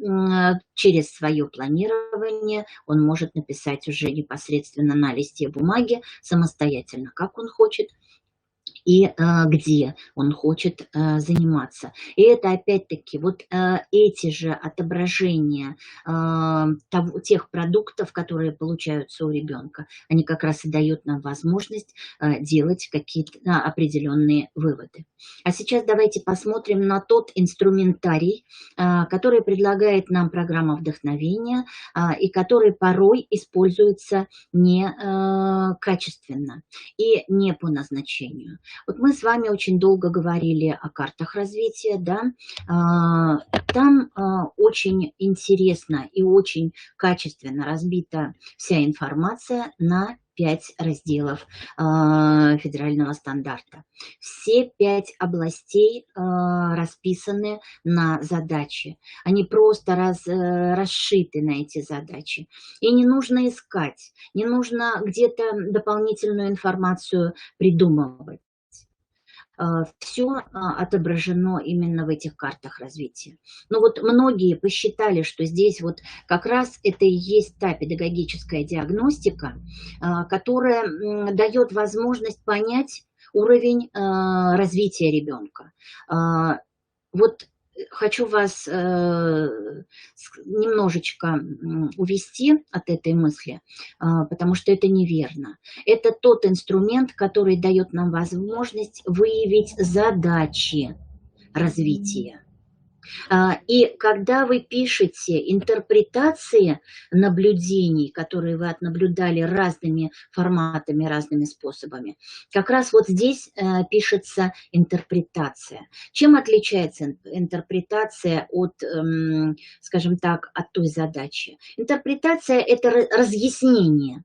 через свое планирование он может написать уже непосредственно на листе бумаги самостоятельно, как он хочет, и где он хочет заниматься. И это опять-таки вот эти же отображения тех продуктов, которые получаются у ребенка, они как раз и дают нам возможность делать какие-то определенные выводы. А сейчас давайте посмотрим на тот инструментарий, который предлагает нам программа вдохновения и который порой используется некачественно и не по назначению. Вот мы с вами очень долго говорили о картах развития, да, там очень интересно и очень качественно разбита вся информация на 5 разделов федерального стандарта. Все 5 областей расписаны на задачи. Они просто расшиты на эти задачи. И не нужно искать, не нужно где-то дополнительную информацию придумывать. Все отображено именно в этих картах развития. Но вот многие посчитали, что здесь вот как раз это и есть та педагогическая диагностика, которая дает возможность понять уровень развития ребенка. Вот хочу вас немножечко увести от этой мысли, потому что это неверно. Это тот инструмент, который дает нам возможность выявить задачи развития. И когда вы пишете интерпретации наблюдений, которые вы отнаблюдали разными форматами, разными способами, как раз вот здесь пишется интерпретация. Чем отличается интерпретация от, скажем так, от той задачи? Интерпретация – это разъяснение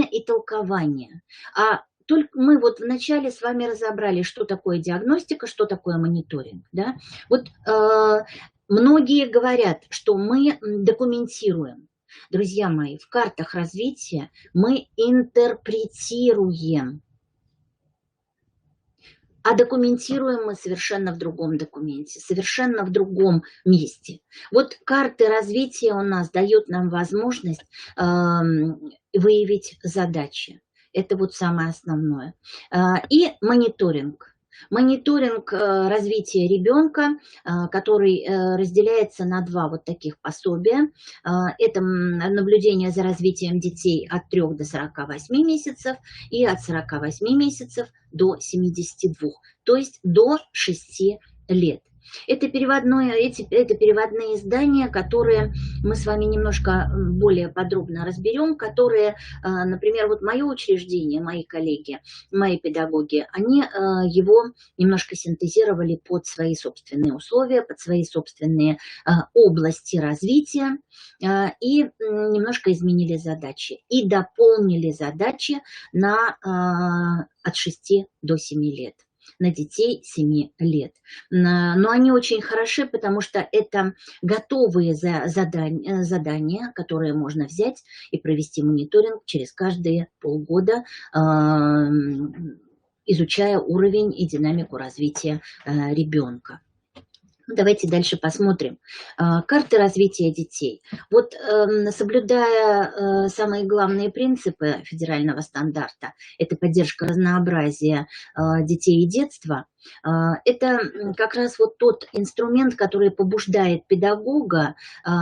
и толкование. А только мы вот вначале с вами разобрали, что такое диагностика, что такое мониторинг. Да? Вот многие говорят, что мы документируем. Друзья мои, в картах развития мы интерпретируем. А документируем мы совершенно в другом документе, совершенно в другом месте. Вот карты развития у нас дают нам возможность выявить задачи. Это вот самое основное. И мониторинг. Мониторинг развития ребенка, который разделяется на 2 вот таких пособия. Это наблюдение за развитием детей от 3 до 48 месяцев и от 48 месяцев до 72, то есть до 6 лет. Это это переводные издания, которые мы с вами немножко более подробно разберем, которые, например, вот мое учреждение, мои коллеги, мои педагоги, они его немножко синтезировали под свои собственные условия, под свои собственные области развития и немножко изменили задачи и дополнили задачи от 6 до 7 лет, на детей 7 лет. Но они очень хороши, потому что это готовые задания, которые можно взять и провести мониторинг через каждые полгода, изучая уровень и динамику развития ребенка. Давайте дальше посмотрим. Карты развития детей. Вот соблюдая самые главные принципы федерального стандарта, это поддержка разнообразия детей и детства, это как раз вот тот инструмент, который побуждает педагога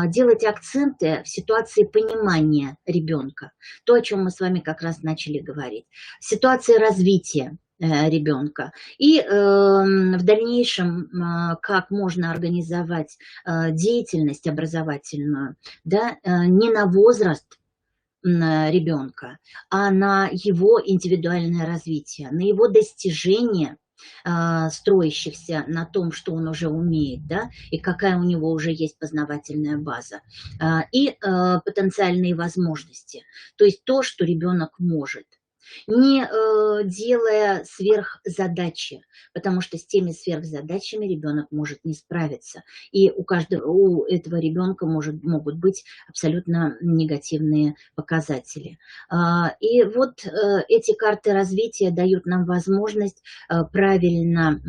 делать акценты в ситуации понимания ребенка. То, о чем мы с вами как раз начали говорить. Ситуация развития ребенка. И в дальнейшем, как можно организовать деятельность образовательную, да, не на возраст ребенка, а на его индивидуальное развитие, на его достижение, строящихся на том, что он уже умеет, да, и какая у него уже есть познавательная база, и потенциальные возможности, то есть то, что ребенок может. Не делая сверхзадачи, потому что с теми сверхзадачами ребенок может не справиться. И у этого ребенка могут быть абсолютно негативные показатели. И вот эти карты развития дают нам возможность правильно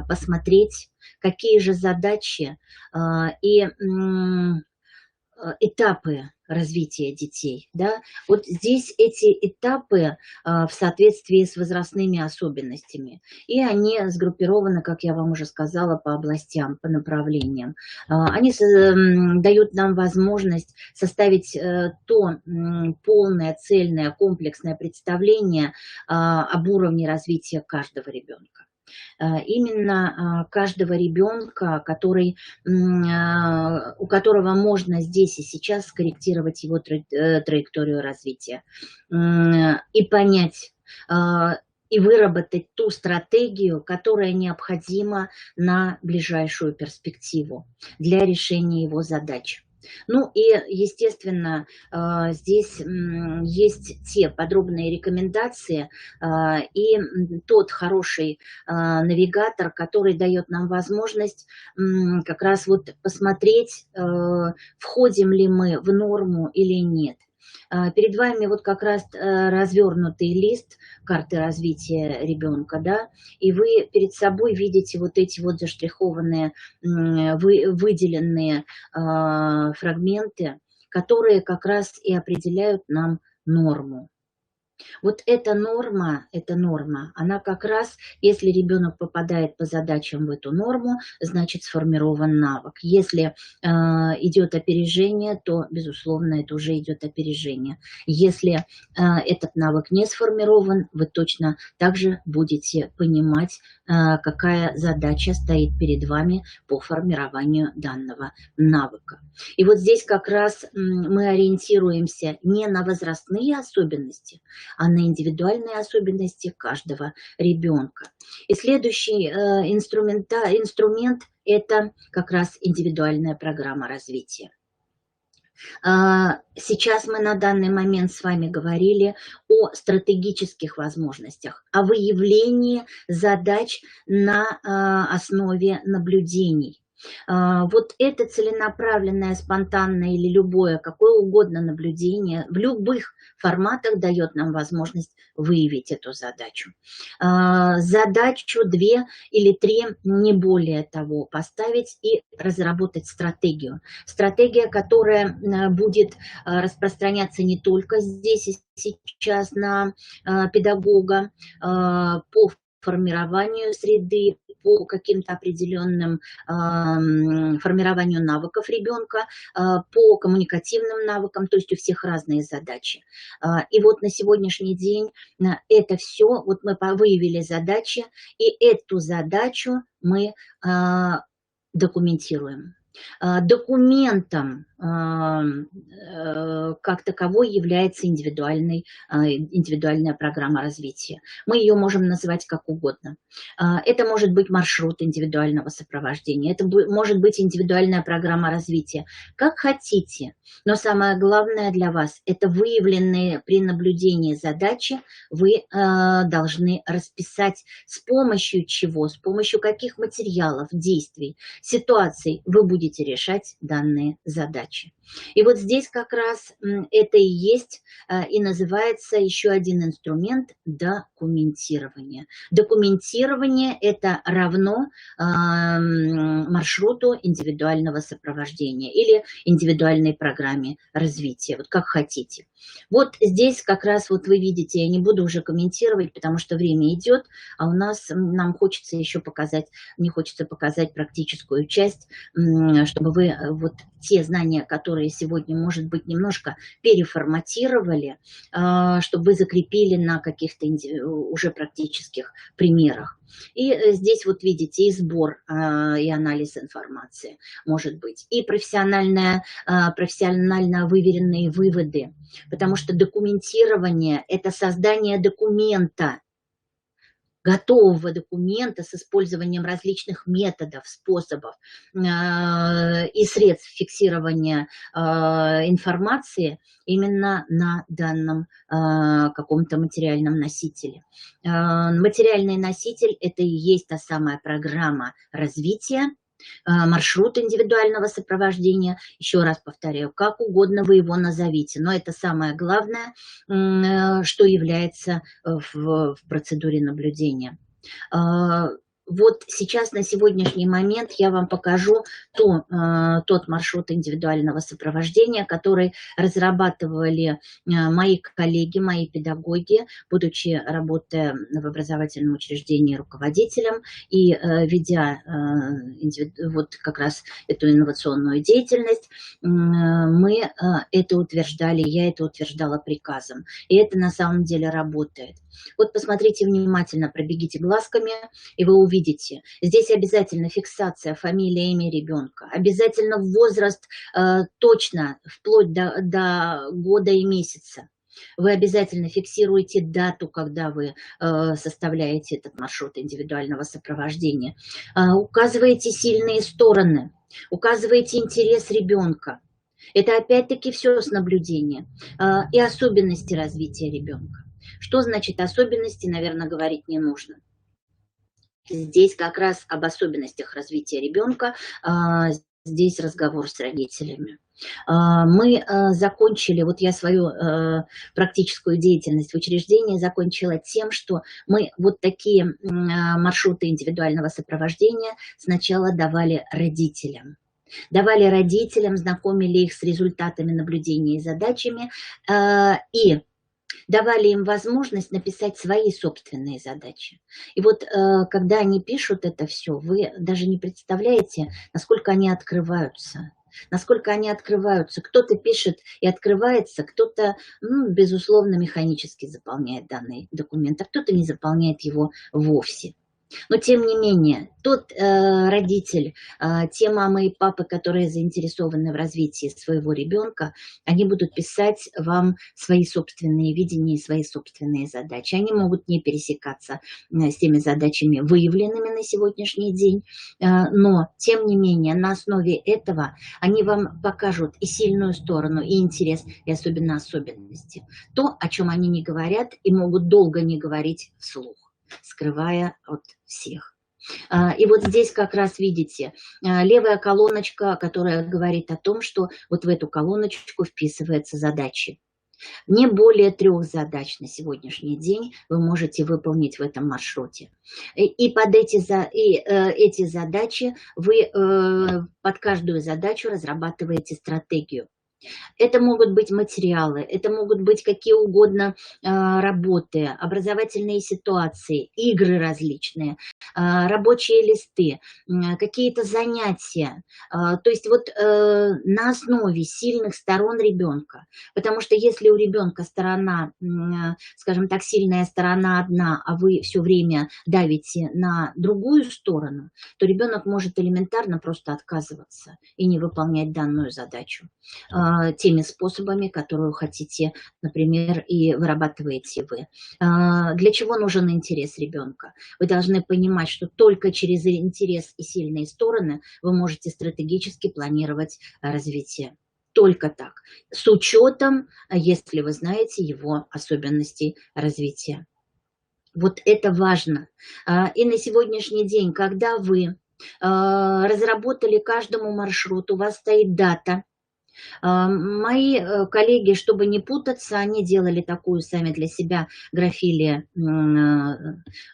посмотреть, какие же задачи и этапы развития детей, да, вот здесь эти этапы в соответствии с возрастными особенностями, и они сгруппированы, как я вам уже сказала, по областям, по направлениям. Они дают нам возможность составить то полное, цельное, комплексное представление об уровне развития каждого ребенка. Именно каждого ребенка, у которого можно здесь и сейчас скорректировать его траекторию развития и понять, и выработать ту стратегию, которая необходима на ближайшую перспективу для решения его задач. Ну и, естественно, здесь есть те подробные рекомендации и тот хороший навигатор, который дает нам возможность как раз вот посмотреть, входим ли мы в норму или нет. Перед вами вот как раз развернутый лист карты развития ребенка, да, и вы перед собой видите вот эти вот заштрихованные, выделенные фрагменты, которые как раз и определяют нам норму. Вот эта норма, она как раз, если ребенок попадает по задачам в эту норму, значит сформирован навык. Если идет опережение, то, безусловно, это уже идет опережение. Если этот навык не сформирован, вы точно также будете понимать, какая задача стоит перед вами по формированию данного навыка. И вот здесь как раз мы ориентируемся не на возрастные особенности, а на индивидуальные особенности каждого ребенка. И следующий инструмент – это как раз индивидуальная программа развития. Сейчас мы на данный момент с вами говорили о стратегических возможностях, о выявлении задач на основе наблюдений. Вот это целенаправленное, спонтанное или любое, какое угодно наблюдение в любых форматах дает нам возможность выявить эту задачу. Задачу 2 или 3, не более того, поставить и разработать стратегию. Стратегия, которая будет распространяться не только здесь и сейчас на педагога, по формированию среды, по каким-то определенным формированию навыков ребенка, по коммуникативным навыкам, то есть у всех разные задачи. И вот на сегодняшний день это все, вот мы выявили задачи, и эту задачу мы документируем. Документом как таковой является индивидуальная программа развития. Мы ее можем называть как угодно. Это может быть маршрут индивидуального сопровождения, это может быть индивидуальная программа развития, как хотите. Но самое главное для вас – это выявленные при наблюдении задачи вы должны расписать, с помощью чего, с помощью каких материалов, действий, ситуаций вы будете решать данные задачи. И вот здесь как раз это и есть и называется еще один инструмент – документирование. Документирование – это равно маршруту индивидуального сопровождения или индивидуальной программе развития, вот как хотите. Вот здесь как раз вот вы видите, я не буду уже комментировать, потому что время идет, а у нас, нам хочется еще показать, мне хочется показать практическую часть, чтобы вы вот те знания, которые сегодня, может быть, немножко переформатировали, чтобы вы закрепили на каких-то уже практических примерах. И здесь вот видите и сбор, и анализ информации, может быть, и профессионально выверенные выводы, потому что документирование – это создание документа, готового документа с использованием различных методов, способов и средств фиксирования информации именно на данном каком-то материальном носителе. Материальный носитель – это и есть та самая программа развития, маршрут индивидуального сопровождения, еще раз повторяю, как угодно вы его назовите, но это самое главное, что является в процедуре наблюдения. Вот сейчас на сегодняшний момент я вам покажу тот маршрут индивидуального сопровождения, который разрабатывали мои коллеги, мои педагоги, будучи работая в образовательном учреждении руководителем и ведя вот как раз эту инновационную деятельность, мы это утверждали, я это утверждала приказом. И это на самом деле работает. Вот посмотрите внимательно, пробегите глазками, и вы увидите. Здесь обязательно фиксация фамилии, имя ребенка. Обязательно возраст точно, вплоть до года и месяца. Вы обязательно фиксируете дату, когда вы составляете этот маршрут индивидуального сопровождения. Указываете сильные стороны, указываете интерес ребенка. Это опять-таки все с наблюдения и особенности развития ребенка. Что значит особенности, наверное, говорить не нужно. Здесь как раз об особенностях развития ребенка, здесь разговор с родителями. Мы закончили, вот я свою практическую деятельность в учреждении закончила тем, что мы вот такие маршруты индивидуального сопровождения сначала давали родителям. Давали родителям, знакомили их с результатами наблюдения и задачами, и давали им возможность написать свои собственные задачи. И вот когда они пишут это все, вы даже не представляете, насколько они открываются. Насколько они открываются. Кто-то пишет и открывается, кто-то, безусловно, механически заполняет данный документ, а кто-то не заполняет его вовсе. Но тем не менее, тот родитель, те мамы и папы, которые заинтересованы в развитии своего ребенка, они будут писать вам свои собственные видения и свои собственные задачи. Они могут не пересекаться с теми задачами, выявленными на сегодняшний день, но тем не менее на основе этого они вам покажут и сильную сторону, и интерес, и особенно особенности. То, о чем они не говорят и могут долго не говорить вслух, скрывая от всех. И вот здесь как раз видите левая колоночка, которая говорит о том, что вот в эту колоночку вписываются задачи. Не более 3 задач на сегодняшний день вы можете выполнить в этом маршруте. И под эти задачи вы под каждую задачу разрабатываете стратегию. Это могут быть материалы, это могут быть какие угодно работы, образовательные ситуации, игры различные, рабочие листы, какие-то занятия. То есть вот на основе сильных сторон ребенка. Потому что если у ребенка сторона, скажем так, сильная сторона одна, а вы все время давите на другую сторону, то ребенок может элементарно просто отказываться и не выполнять данную задачу теми способами, которые хотите, например, и вырабатываете вы. Для чего нужен интерес ребенка? Вы должны понимать, что только через интерес и сильные стороны вы можете стратегически планировать развитие. Только так. С учетом, если вы знаете его особенностей развития. Вот это важно. И на сегодняшний день, когда вы разработали каждому маршруту, у вас стоит дата. Мои коллеги, чтобы не путаться, они делали такую сами для себя, графили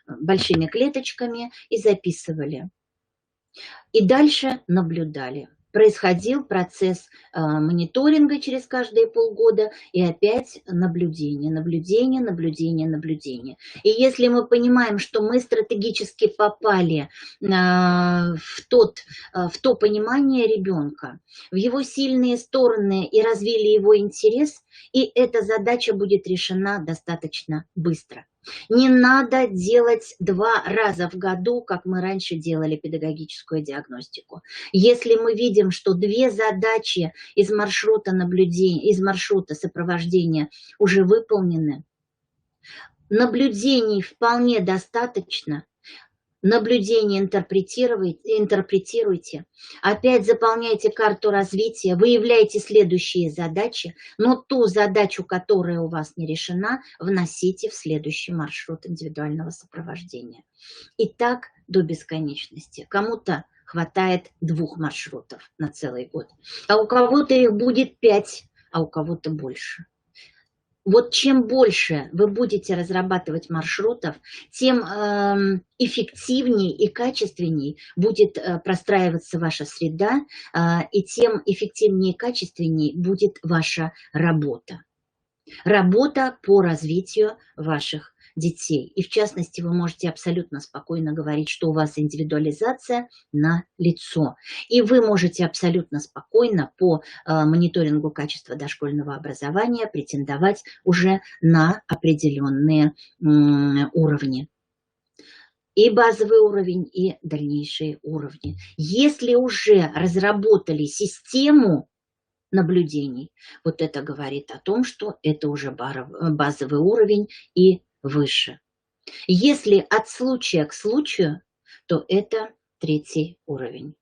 большими клеточками и записывали. И дальше наблюдали. Происходил процесс мониторинга через каждые полгода и опять наблюдение, наблюдение, наблюдение, наблюдение. И если мы понимаем, что мы стратегически попали в то понимание ребенка, в его сильные стороны и развили его интерес, и эта задача будет решена достаточно быстро. Не надо делать 2 раза в году, как мы раньше делали педагогическую диагностику. Если мы видим, что 2 задачи из маршрута наблюдения, из маршрута сопровождения уже выполнены, наблюдений вполне достаточно. Наблюдение интерпретируйте, опять заполняйте карту развития, выявляйте следующие задачи, но ту задачу, которая у вас не решена, вносите в следующий маршрут индивидуального сопровождения. И так до бесконечности. Кому-то хватает 2 маршрутов на целый год, а у кого-то их будет 5, а у кого-то больше. Вот чем больше вы будете разрабатывать маршрутов, тем эффективнее и качественнее будет простраиваться ваша среда, и тем эффективнее и качественнее будет ваша работа. Работа по развитию ваших детей. И в частности, вы можете абсолютно спокойно говорить, что у вас индивидуализация налицо. И вы можете абсолютно спокойно по мониторингу качества дошкольного образования претендовать уже на определенные уровни. И базовый уровень, и дальнейшие уровни. Если уже разработали систему наблюдений, вот это говорит о том, что это уже базовый уровень и выше. Если от случая к случаю, то это 3-й уровень.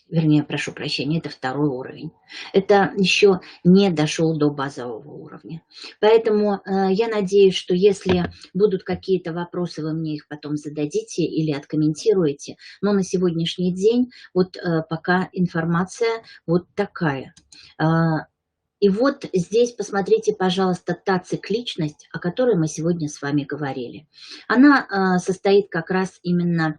Вернее, прошу прощения, это 2-й уровень. Это еще не дошел до базового уровня. Поэтому я надеюсь, что если будут какие-то вопросы, вы мне их потом зададите или откомментируете. Но на сегодняшний день вот пока информация вот такая. И вот здесь посмотрите, пожалуйста, та цикличность, о которой мы сегодня с вами говорили. Она состоит как раз именно,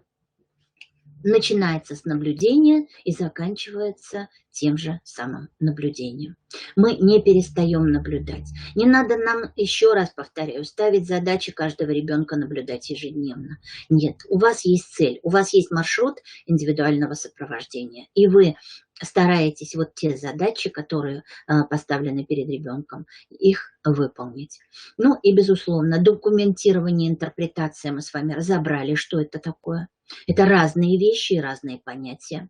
начинается с наблюдения и заканчивается тем же самым наблюдением. Мы не перестаем наблюдать. Не надо нам, еще раз повторяю, ставить задачи каждого ребенка наблюдать ежедневно. Нет, у вас есть цель, у вас есть маршрут индивидуального сопровождения, и вы стараетесь вот те задачи, которые поставлены перед ребенком, их выполнить. Ну и, безусловно, документирование, интерпретация мы с вами разобрали, что это такое. Это разные вещи и разные понятия.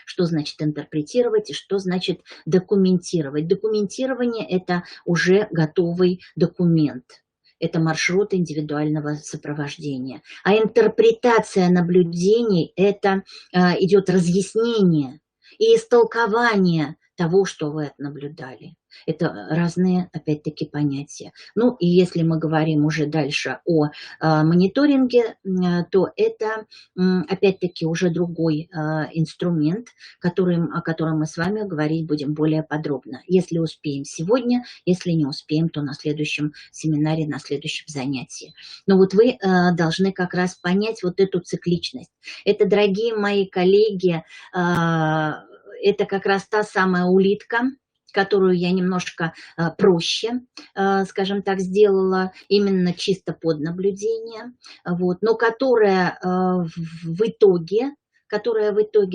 Что значит интерпретировать и что значит документировать. Документирование – это уже готовый документ. Это маршрут индивидуального сопровождения. А интерпретация наблюдений – это идет разъяснение и истолкование того, что вы наблюдали. Это разные, опять-таки, понятия. Ну, и если мы говорим уже дальше о мониторинге, то это, опять-таки, уже другой инструмент, о котором мы с вами говорить будем более подробно. Если успеем сегодня, если не успеем, то на следующем семинаре, на следующем занятии. Но вот вы должны как раз понять вот эту цикличность. Это, дорогие мои коллеги, это как раз та самая улитка, которую я немножко проще, скажем так, сделала, именно чисто под наблюдение, вот, но которая в итоге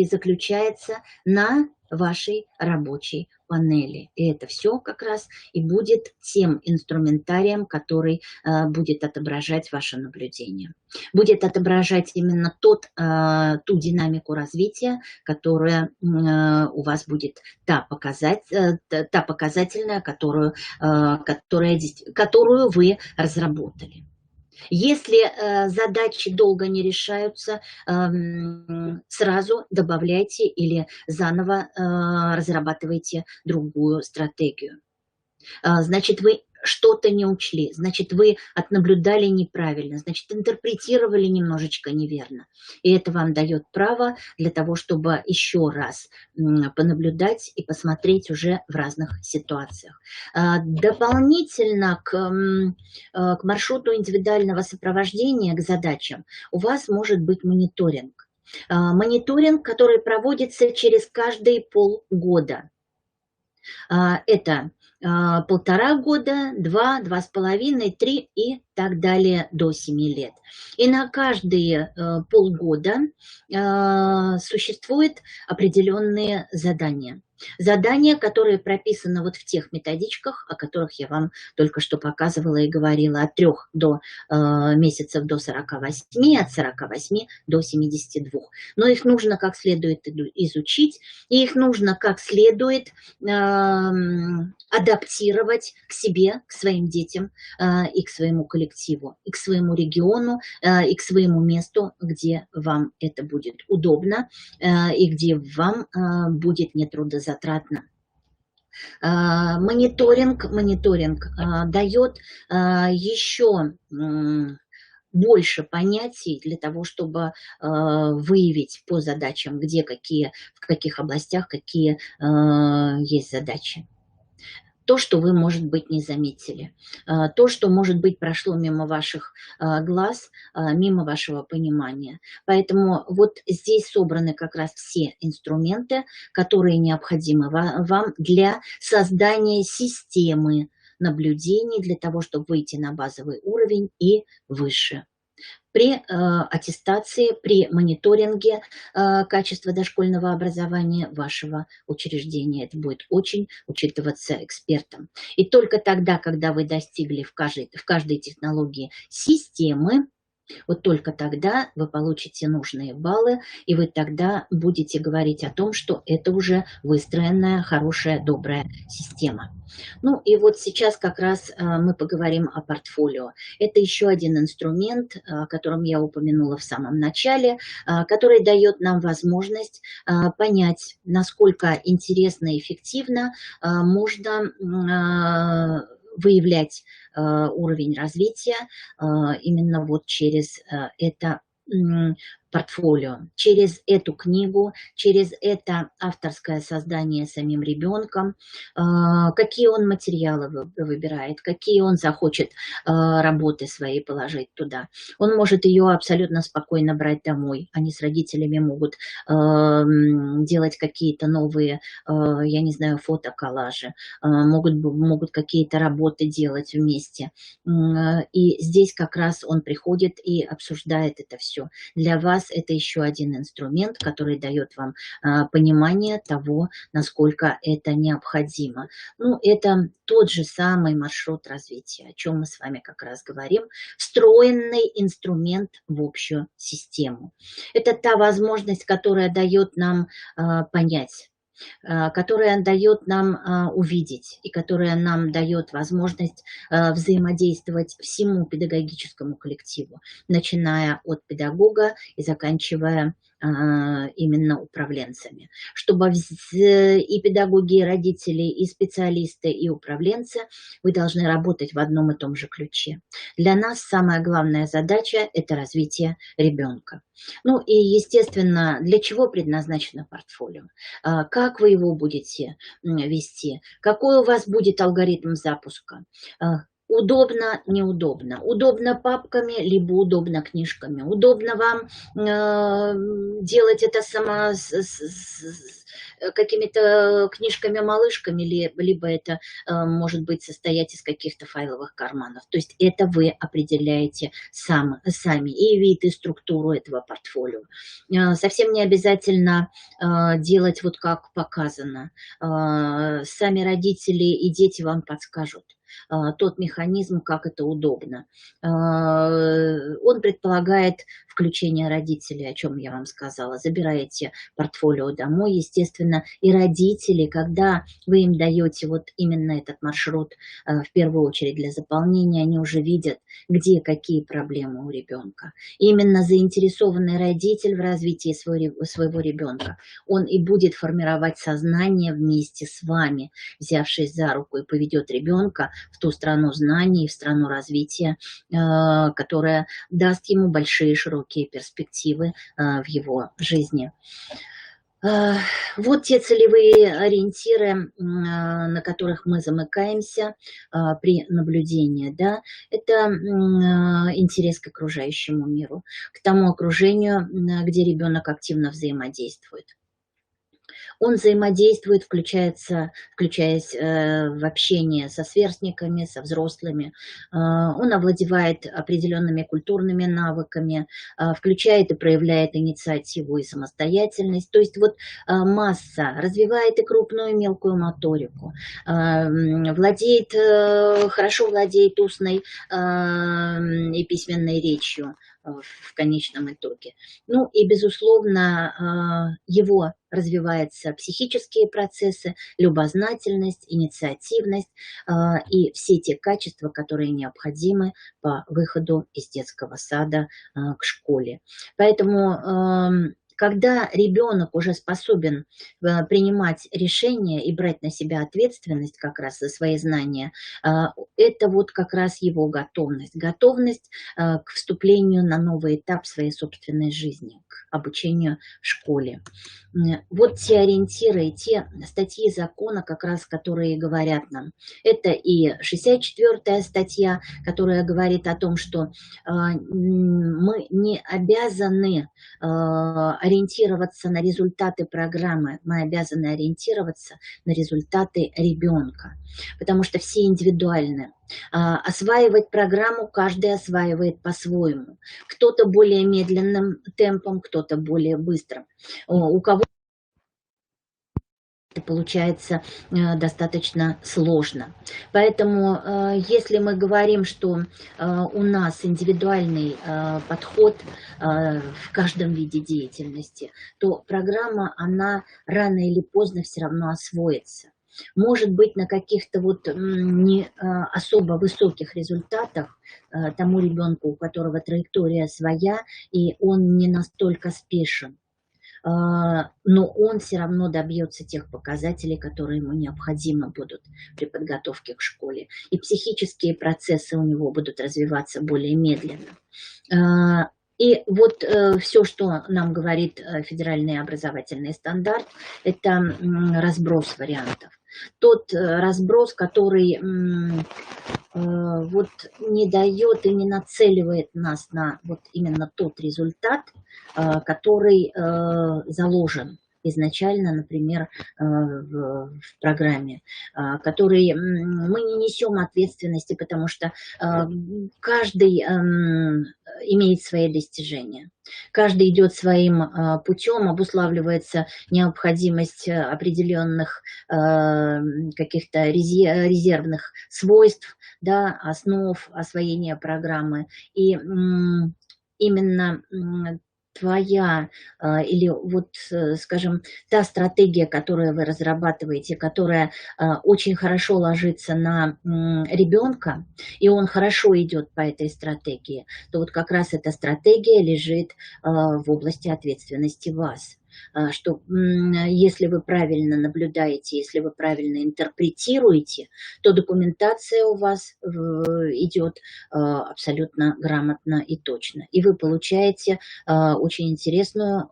заключается на вашей рабочей панели. И это все как раз и будет тем инструментарием, который будет отображать ваше наблюдение. Будет отображать именно ту динамику развития, которая у вас будет та показательная, которую вы разработали. Если задачи долго не решаются, сразу добавляйте или заново разрабатывайте другую стратегию. Значит, вы что-то не учли, значит, вы отнаблюдали неправильно, значит, интерпретировали немножечко неверно. И это вам дает право для того, чтобы еще раз понаблюдать и посмотреть уже в разных ситуациях. Дополнительно к маршруту индивидуального сопровождения, к задачам, у вас может быть мониторинг. Мониторинг, который проводится через каждые полгода. Это 1,5 года, 2, 2,5, 3 и так далее до 7 лет. И на каждые полгода существуют определенные задания. Задания, которые прописаны вот в тех методичках, о которых я вам только что показывала и говорила, от 3 месяцев до 48, от 48 до 72. Но их нужно как следует изучить, и их нужно как следует адаптировать к себе, к своим детям и к своему коллективу, и к своему региону, и к своему месту, где вам это будет удобно и где вам будет нетрудозатратно. Мониторинг дает еще больше понятий для того, чтобы выявить по задачам, в каких областях какие есть задачи. То, что вы, может быть, не заметили, то, что, может быть, прошло мимо ваших глаз, мимо вашего понимания. Поэтому вот здесь собраны как раз все инструменты, которые необходимы вам для создания системы наблюдений, для того, чтобы выйти на базовый уровень и выше. При аттестации, при мониторинге качества дошкольного образования вашего учреждения. Это будет очень учитываться экспертом. И только тогда, когда вы достигли в каждой технологии системы, вот только тогда вы получите нужные баллы, и вы тогда будете говорить о том, что это уже выстроенная, хорошая, добрая система. Ну и вот сейчас как раз мы поговорим о портфолио. Это еще один инструмент, о котором я упомянула в самом начале, который дает нам возможность понять, насколько интересно и эффективно можно выявлять уровень развития именно вот через это портфолио, через эту книгу, через это авторское создание самим ребенком, какие он материалы выбирает, какие он захочет работы свои положить туда. Он может ее абсолютно спокойно брать домой. Они с родителями могут делать какие-то новые, я не знаю, фотоколлажи, могут какие-то работы делать вместе. И здесь как раз он приходит и обсуждает это все. Для вас это еще один инструмент, который дает вам понимание того, насколько это необходимо. Ну, это тот же самый маршрут развития, о чем мы с вами как раз говорим, встроенный инструмент в общую систему. Это та возможность, которая дает нам понять, которая дает нам увидеть и которая нам дает возможность взаимодействовать всему педагогическому коллективу, начиная от педагога и заканчивая именно управленцами, чтобы и педагоги, и родители, и специалисты, и управленцы, вы должны работать в одном и том же ключе. Для нас самая главная задача – это развитие ребенка. Ну и, естественно, для чего предназначено портфолио? Как вы его будете вести? Какой у вас будет алгоритм запуска? удобно, неудобно. Удобно папками, либо удобно книжками. Удобно вам делать это какими-то книжками-малышками, либо это может быть состоять из каких-то файловых карманов. То есть это вы определяете сами и вид, и структуру этого портфолио. Совсем не обязательно делать вот как показано. Сами родители и дети вам подскажут тот механизм, как это удобно. Он предполагает включение родителей, о чем я вам сказала. Забираете портфолио домой, естественно, и родители, когда вы им даете вот именно этот маршрут, в первую очередь для заполнения, они уже видят, где какие проблемы у ребенка. Именно заинтересованный родитель в развитии своего ребенка, он и будет формировать сознание вместе с вами, взявшись за руку, и поведет ребенка в ту страну знаний, в страну развития, которая даст ему большие широкие перспективы в его жизни. Вот те целевые ориентиры, на которых мы замыкаемся при наблюдении. Да? Это интерес к окружающему миру, к тому окружению, где ребенок активно взаимодействует. Он взаимодействует, включаясь в общение со сверстниками, со взрослыми. Он овладевает определенными культурными навыками, включает и проявляет инициативу и самостоятельность. То есть вот масса, развивает и крупную, и мелкую моторику, хорошо владеет устной и письменной речью в конечном итоге. Ну и, безусловно, его развиваются психические процессы, любознательность, инициативность и все те качества, которые необходимы по выходу из детского сада к школе. Поэтому когда ребенок уже способен принимать решения и брать на себя ответственность как раз за свои знания, это вот как раз его готовность. Готовность к вступлению на новый этап своей собственной жизни, к обучению в школе. Вот те ориентиры, те статьи закона, как раз которые говорят нам. Это и 64-я статья, которая говорит о том, что мы не обязаны ориентироваться на результаты программы, мы обязаны ориентироваться на результаты ребенка, потому что все индивидуальны. Осваивать программу каждый осваивает по-своему. Кто-то более медленным темпом, кто-то более быстрым. У кого это получается достаточно сложно. Поэтому, если мы говорим, что у нас индивидуальный подход в каждом виде деятельности, то программа, она рано или поздно все равно освоится. Может быть, на каких-то вот не особо высоких результатах тому ребенку, у которого траектория своя, и он не настолько спешен. Но он все равно добьется тех показателей, которые ему необходимы будут при подготовке к школе. И психические процессы у него будут развиваться более медленно. И вот все, что нам говорит федеральный образовательный стандарт, это разброс вариантов. Тот разброс, который вот не дает и не нацеливает нас на вот именно тот результат, который заложен изначально, например, в программе, который мы не несем ответственности, потому что каждый имеет свои достижения. Каждый идет своим путем, обуславливается необходимость определенных каких-то резервных свойств, да, основ освоения программы. И именно твоя или вот, скажем, та стратегия, которую вы разрабатываете, которая очень хорошо ложится на ребенка, и он хорошо идет по этой стратегии, то вот как раз эта стратегия лежит в области ответственности вас. что если вы правильно наблюдаете, если вы правильно интерпретируете, то документация у вас идет абсолютно грамотно и точно. И вы получаете очень интересную,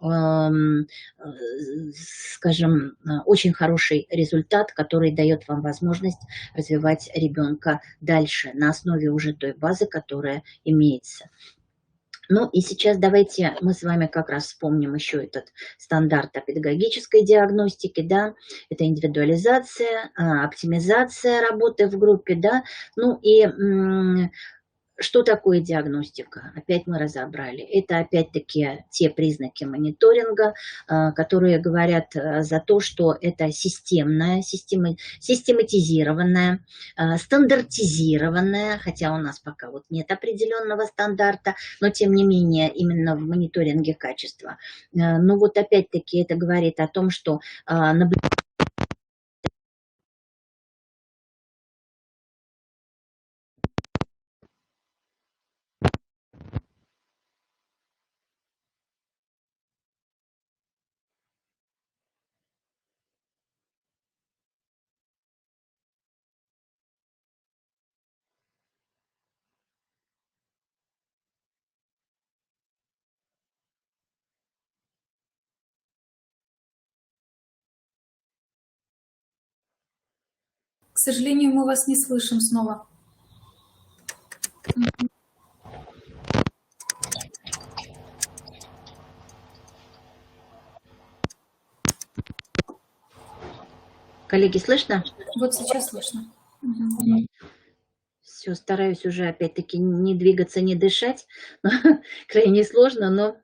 скажем, очень хороший результат, который дает вам возможность развивать ребенка дальше на основе уже той базы, которая имеется. Ну и сейчас давайте мы с вами как раз вспомним еще этот стандарт о педагогической диагностике, да, это индивидуализация, оптимизация работы в группе, да, ну и что такое диагностика? Опять мы разобрали. Это опять-таки те признаки мониторинга, которые говорят за то, что это системная, систематизированная, стандартизированная, хотя у нас пока вот нет определенного стандарта, но тем не менее именно в мониторинге качества. Ну вот опять-таки это говорит о том, что К сожалению, мы вас не слышим снова. коллеги, слышно? Вот сейчас слышно. Все, стараюсь уже опять-таки не двигаться, не дышать. Крайне сложно, но...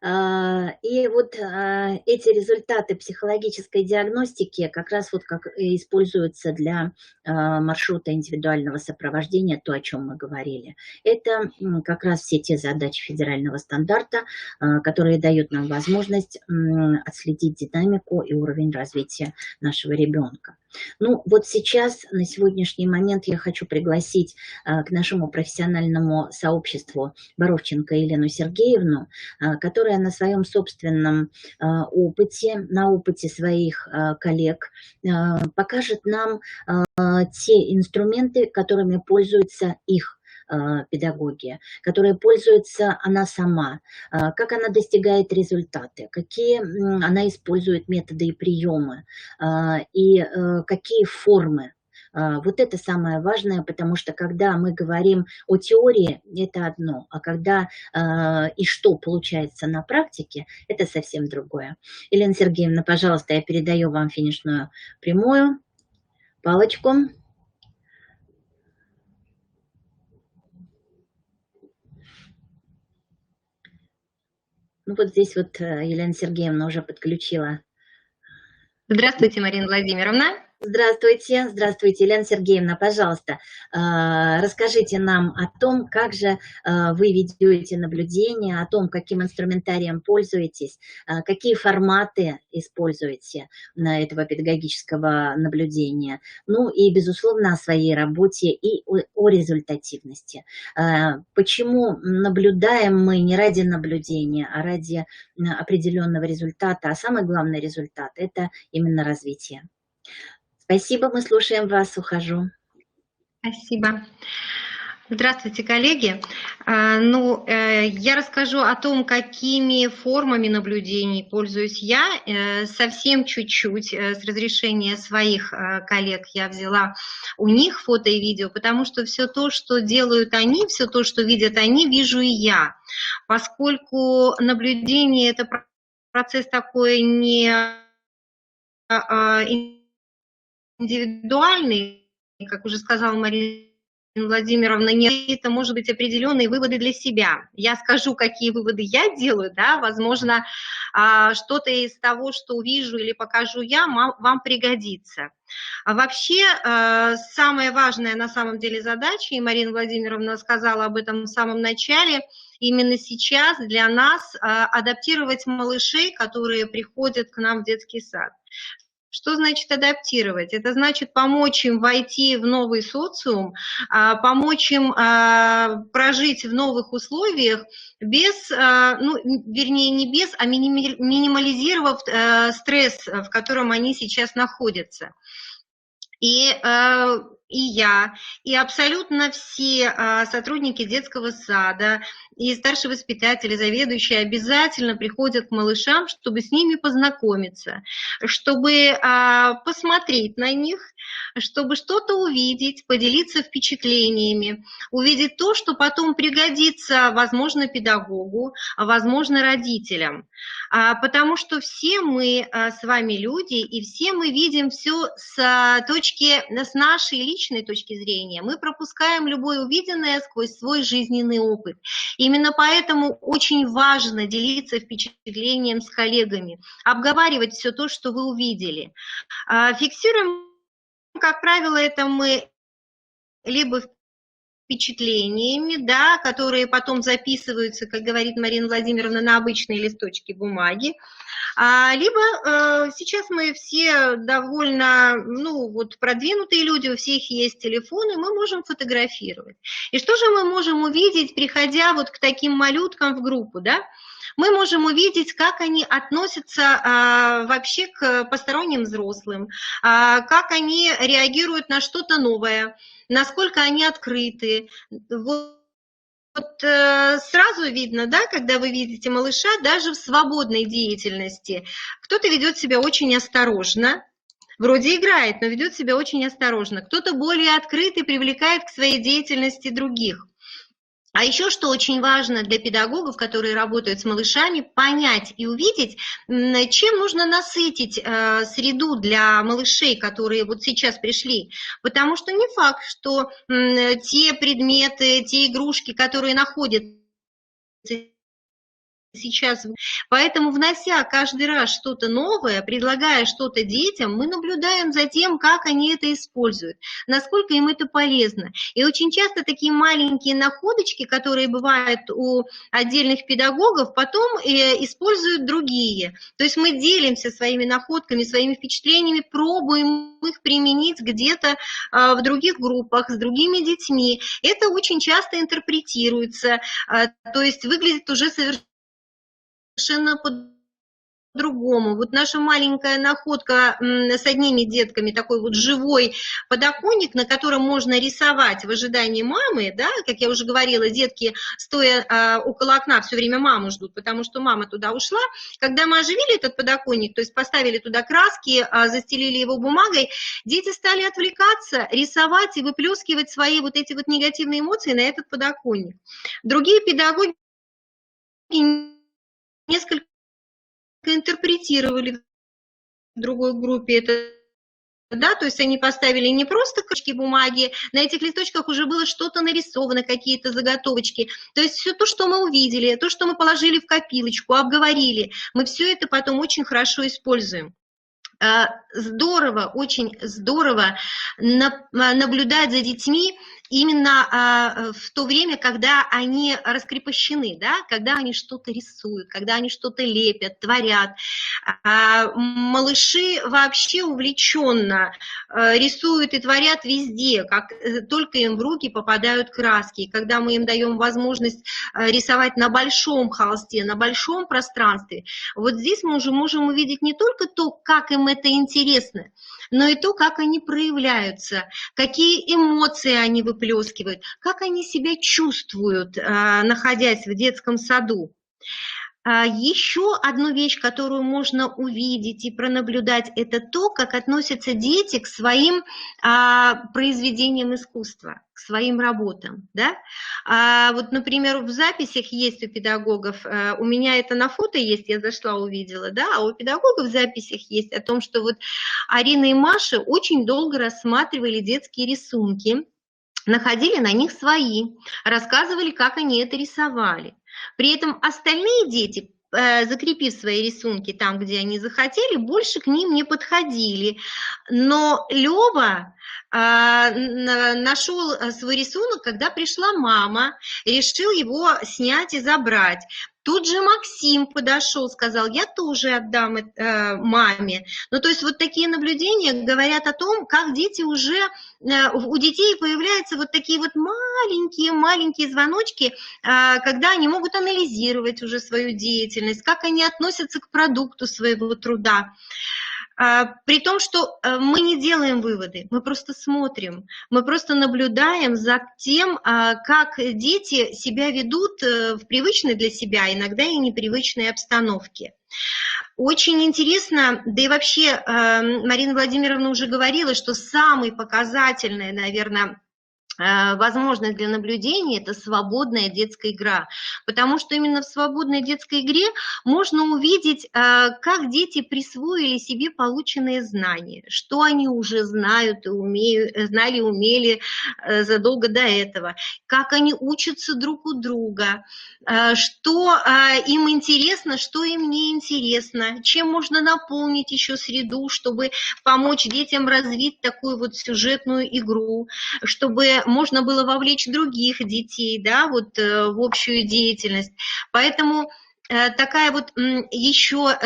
И вот эти результаты психологической диагностики как раз вот как и используются для маршрута индивидуального сопровождения, то, о чем мы говорили. Это как раз все те задачи федерального стандарта, которые дают нам возможность отследить динамику и уровень развития нашего ребенка. Ну, вот сейчас, на сегодняшний момент, я хочу пригласить к нашему профессиональному сообществу Боровченко Елену Сергеевну, которая на своем собственном опыте, на опыте своих коллег покажет нам те инструменты, которыми пользуются их педагоги, которые пользуется она сама, как она достигает результаты, какие она использует методы и приемы, и какие формы. Вот это самое важное, потому что когда мы говорим о теории, это одно, а когда и что получается на практике, это совсем другое. Елена Сергеевна, пожалуйста, я передаю вам финишную прямую, палочку. Ну вот здесь вот Елена Сергеевна уже подключила. Здравствуйте, Марина Владимировна. Здравствуйте, здравствуйте, Елена Сергеевна, пожалуйста, расскажите нам о том, как же вы ведете наблюдение, о том, каким инструментарием пользуетесь, какие форматы используете этого педагогического наблюдения, ну и, безусловно, о своей работе и о результативности. Почему наблюдаем мы не ради наблюдения, а ради определенного результата, а самый главный результат – это именно развитие. Спасибо, мы слушаем вас, ухожу. Спасибо. Здравствуйте, коллеги. Я расскажу о том, какими формами наблюдений пользуюсь я. Совсем чуть-чуть, с разрешения своих коллег, я взяла у них фото и видео, потому что все то, что делают они, все то, что видят они, вижу и я. Поскольку наблюдение – это процесс такой не индивидуальный, как уже сказала Марина Владимировна, это может быть определенные выводы для себя. Я скажу, какие выводы я делаю, да, возможно, что-то из того, что увижу или покажу я, вам пригодится. Вообще, самая важная на самом деле задача, и Марина Владимировна сказала об этом в самом начале, именно сейчас для нас адаптировать малышей, которые приходят к нам в детский сад. Что значит адаптировать? Это значит помочь им войти в новый социум, помочь им прожить в новых условиях без, ну, вернее, не без, а минимализировав стресс, в котором они сейчас находятся. И я, и абсолютно все сотрудники детского сада, и старшие воспитатели, заведующие обязательно приходят к малышам, чтобы с ними познакомиться, чтобы посмотреть на них, чтобы что-то увидеть, поделиться впечатлениями, увидеть то, что потом пригодится, возможно, педагогу, возможно, родителям. Потому что все мы с вами люди, и все мы видим все с нашей личной точки зрения. Мы пропускаем любое увиденное сквозь свой жизненный опыт. Именно поэтому очень важно делиться впечатлением с коллегами, обговаривать все то, что вы увидели. Фиксируем, как правило, это мы либо впечатлениями, да, которые потом записываются, как говорит Марина Владимировна, на обычные листочки бумаги, либо сейчас мы все довольно, ну, вот продвинутые люди, у всех есть телефоны, мы можем фотографировать. И что же мы можем увидеть, приходя вот к таким малюткам в группу, да? Мы можем увидеть, как они относятся вообще к посторонним взрослым, как они реагируют на что-то новое, насколько они открыты. Вот сразу видно, да, когда вы видите малыша, даже в свободной деятельности, кто-то ведет себя очень осторожно, вроде играет, но ведет себя очень осторожно, кто-то более открытый, привлекает к своей деятельности других. А еще, что очень важно для педагогов, которые работают с малышами, понять и увидеть, чем нужно насытить среду для малышей, которые вот сейчас пришли. Потому что не факт, что те предметы, те игрушки, которые находятся сейчас. Поэтому, внося каждый раз что-то новое, предлагая что-то детям, мы наблюдаем за тем, как они это используют, насколько им это полезно. И очень часто такие маленькие находочки, которые бывают у отдельных педагогов, потом используют другие. То есть мы делимся своими находками, своими впечатлениями, пробуем их применить где-то в других группах, с другими детьми. Это очень часто интерпретируется, то есть выглядит уже совершенно по-другому. Вот наша маленькая находка с одними детками, такой вот живой подоконник, на котором можно рисовать в ожидании мамы, да, как я уже говорила, детки, стоя около окна, все время маму ждут, потому что мама туда ушла. Когда мы оживили этот подоконник, то есть поставили туда краски, застелили его бумагой, дети стали отвлекаться, рисовать и выплескивать свои вот эти вот негативные эмоции на этот подоконник. Другие педагоги несколько интерпретировали в другой группе это, да, то есть они поставили не просто кучки бумаги, на этих листочках уже было что-то нарисовано, какие-то заготовочки, то есть все то, что мы увидели, то, что мы положили в копилочку, обговорили, мы все это потом очень хорошо используем. Здорово, очень здорово наблюдать за детьми именно в то время, когда они раскрепощены, да, когда они что-то рисуют, когда они что-то лепят, творят. Малыши вообще увлеченно рисуют и творят везде, как только им в руки попадают краски. И когда мы им даем возможность рисовать на большом холсте, на большом пространстве, вот здесь мы уже можем увидеть не только то, как им это интересно, но и то, как они проявляются, какие эмоции они выплескивают, как они себя чувствуют, находясь в детском саду. Еще одну вещь, которую можно увидеть и пронаблюдать, это то, как относятся дети к своим произведениям искусства, к своим работам. Да? Вот, например, в записях есть у педагогов, у меня это на фото есть, я зашла, увидела, да, а у педагогов в записях есть о том, что вот Арина и Маша очень долго рассматривали детские рисунки, находили на них свои, рассказывали, как они это рисовали. При этом остальные дети, закрепив свои рисунки там, где они захотели, больше к ним не подходили. Но Лёва нашел свой рисунок, когда пришла мама, решил его снять и забрать. Тут же Максим подошел, сказал, я тоже отдам маме. Ну, то есть вот такие наблюдения говорят о том, как дети уже, у детей появляются вот такие вот маленькие звоночки, когда они могут анализировать уже свою деятельность, как они относятся к продукту своего труда. При том, что мы не делаем выводы, мы просто смотрим, мы просто наблюдаем за тем, как дети себя ведут в привычной для себя, иногда и непривычной обстановке. Очень интересно, да и вообще Марина Владимировна уже говорила, что самый показательный, наверное, возможность для наблюдения – это свободная детская игра, потому что именно в свободной детской игре можно увидеть, как дети присвоили себе полученные знания, что они уже знают и знали, умели задолго до этого, как они учатся друг у друга, что им интересно, что им не интересно, чем можно наполнить еще среду, чтобы помочь детям развить такую вот сюжетную игру, чтобы можно было вовлечь других детей, да, вот, в общую деятельность. Поэтому такая вот еще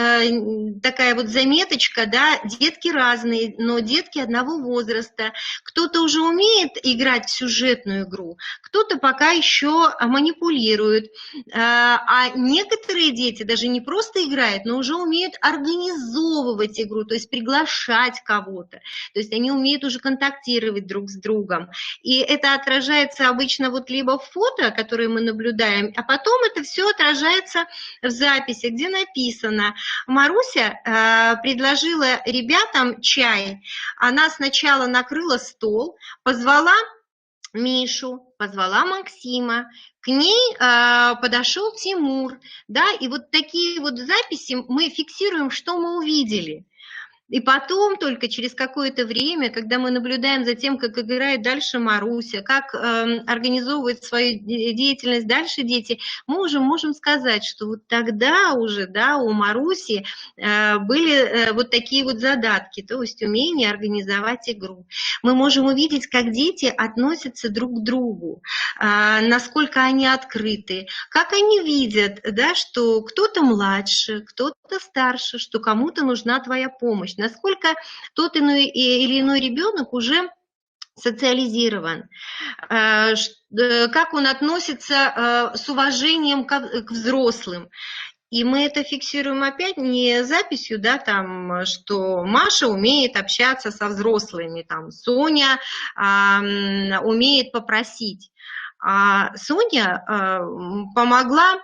такая вот заметочка, да, детки разные, но детки одного возраста. Кто-то уже умеет играть в сюжетную игру, кто-то пока еще манипулирует. А некоторые дети даже не просто играют, но уже умеют организовывать игру, то есть приглашать кого-то. То есть они умеют уже контактировать друг с другом. И это отражается обычно вот либо в фото, которые мы наблюдаем, а потом это все отражается в записи, где написано: Маруся предложила ребятам чай. Она сначала накрыла стол, позвала Мишу, позвала Максима, к ней подошел Тимур, да, и вот такие вот записи мы фиксируем, что мы увидели. И потом, только через какое-то время, когда мы наблюдаем за тем, как играет дальше Маруся, как организовывает свою деятельность дальше дети, мы уже можем сказать, что вот тогда уже, да, у Маруси были вот такие вот задатки, то есть умение организовать игру. Мы можем увидеть, как дети относятся друг к другу, насколько они открыты, как они видят, да, что кто-то младше, кто-то старше, что кому-то нужна твоя помощь. Насколько тот или иной ребенок уже социализирован, как он относится с уважением к взрослым. И мы это фиксируем опять не записью, да, там, что Маша умеет общаться со взрослыми, там, Соня умеет попросить. А Соня помогла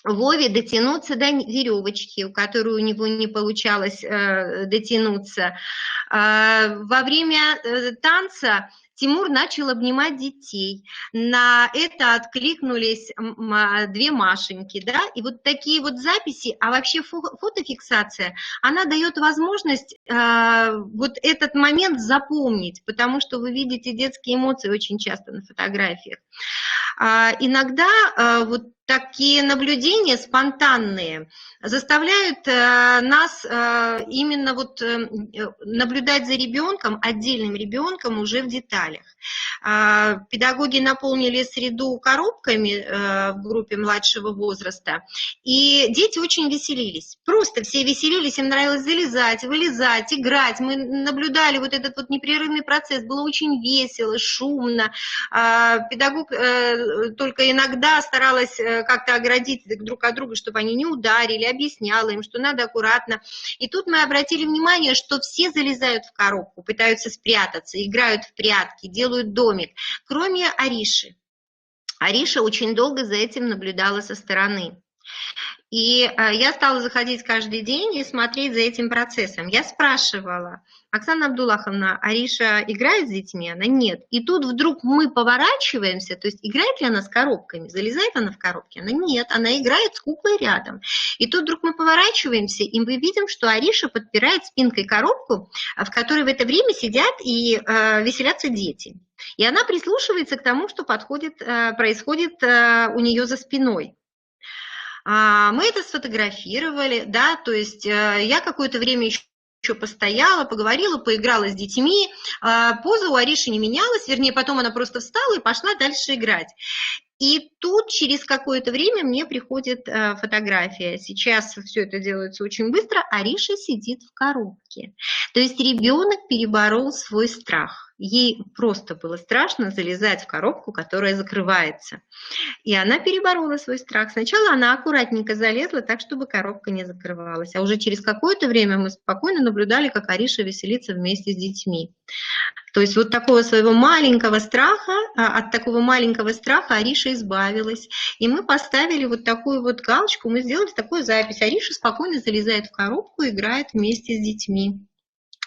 Вове дотянуться до веревочки, у которой у него не получалось дотянуться. Во время танца Тимур начал обнимать детей. На это откликнулись две Машеньки, да, и вот такие вот записи, а вообще фотофиксация, она дает возможность вот этот момент запомнить, потому что вы видите детские эмоции очень часто на фотографиях. Иногда вот такие наблюдения спонтанные заставляют нас именно вот наблюдать за ребенком, отдельным ребенком уже в деталях. Педагоги наполнили среду коробками в группе младшего возраста, и дети очень веселились. Просто все веселились, им нравилось залезать, вылезать, играть. Мы наблюдали вот этот вот непрерывный процесс, было очень весело, шумно. Педагог только иногда старалась как-то оградить друг от друга, чтобы они не ударили, объясняла им, что надо аккуратно. И тут мы обратили внимание, что все залезают в коробку, пытаются спрятаться, играют в прятки, делают домик, кроме Ариши. Ариша очень долго за этим наблюдала со стороны. И я стала заходить каждый день и смотреть за этим процессом. Я спрашивала: Оксана Абдуллаховна, Ариша играет с детьми? Она нет. И тут вдруг мы поворачиваемся, то есть играет ли она с коробками, залезает она в коробки? Она нет, она играет с куклой рядом. И тут вдруг мы поворачиваемся, и мы видим, что Ариша подпирает спинкой коробку, в которой в это время сидят и веселятся дети. И она прислушивается к тому, что происходит у нее за спиной. Мы это сфотографировали, да, то есть я какое-то время еще постояла, поговорила, поиграла с детьми, поза у Ариши не менялась, вернее, потом она просто встала и пошла дальше играть. И тут через какое-то время мне приходит фотография. Сейчас все это делается очень быстро. Ариша сидит в коробке. То есть ребенок переборол свой страх. Ей просто было страшно залезать в коробку, которая закрывается. И она переборола свой страх. Сначала она аккуратненько залезла так, чтобы коробка не закрывалась. А уже через какое-то время мы спокойно наблюдали, как Ариша веселится вместе с детьми. То есть вот такого своего маленького страха, от такого маленького страха Ариша избавилась. И мы поставили вот такую вот галочку, мы сделали такую запись. Ариша спокойно залезает в коробку, играет вместе с детьми.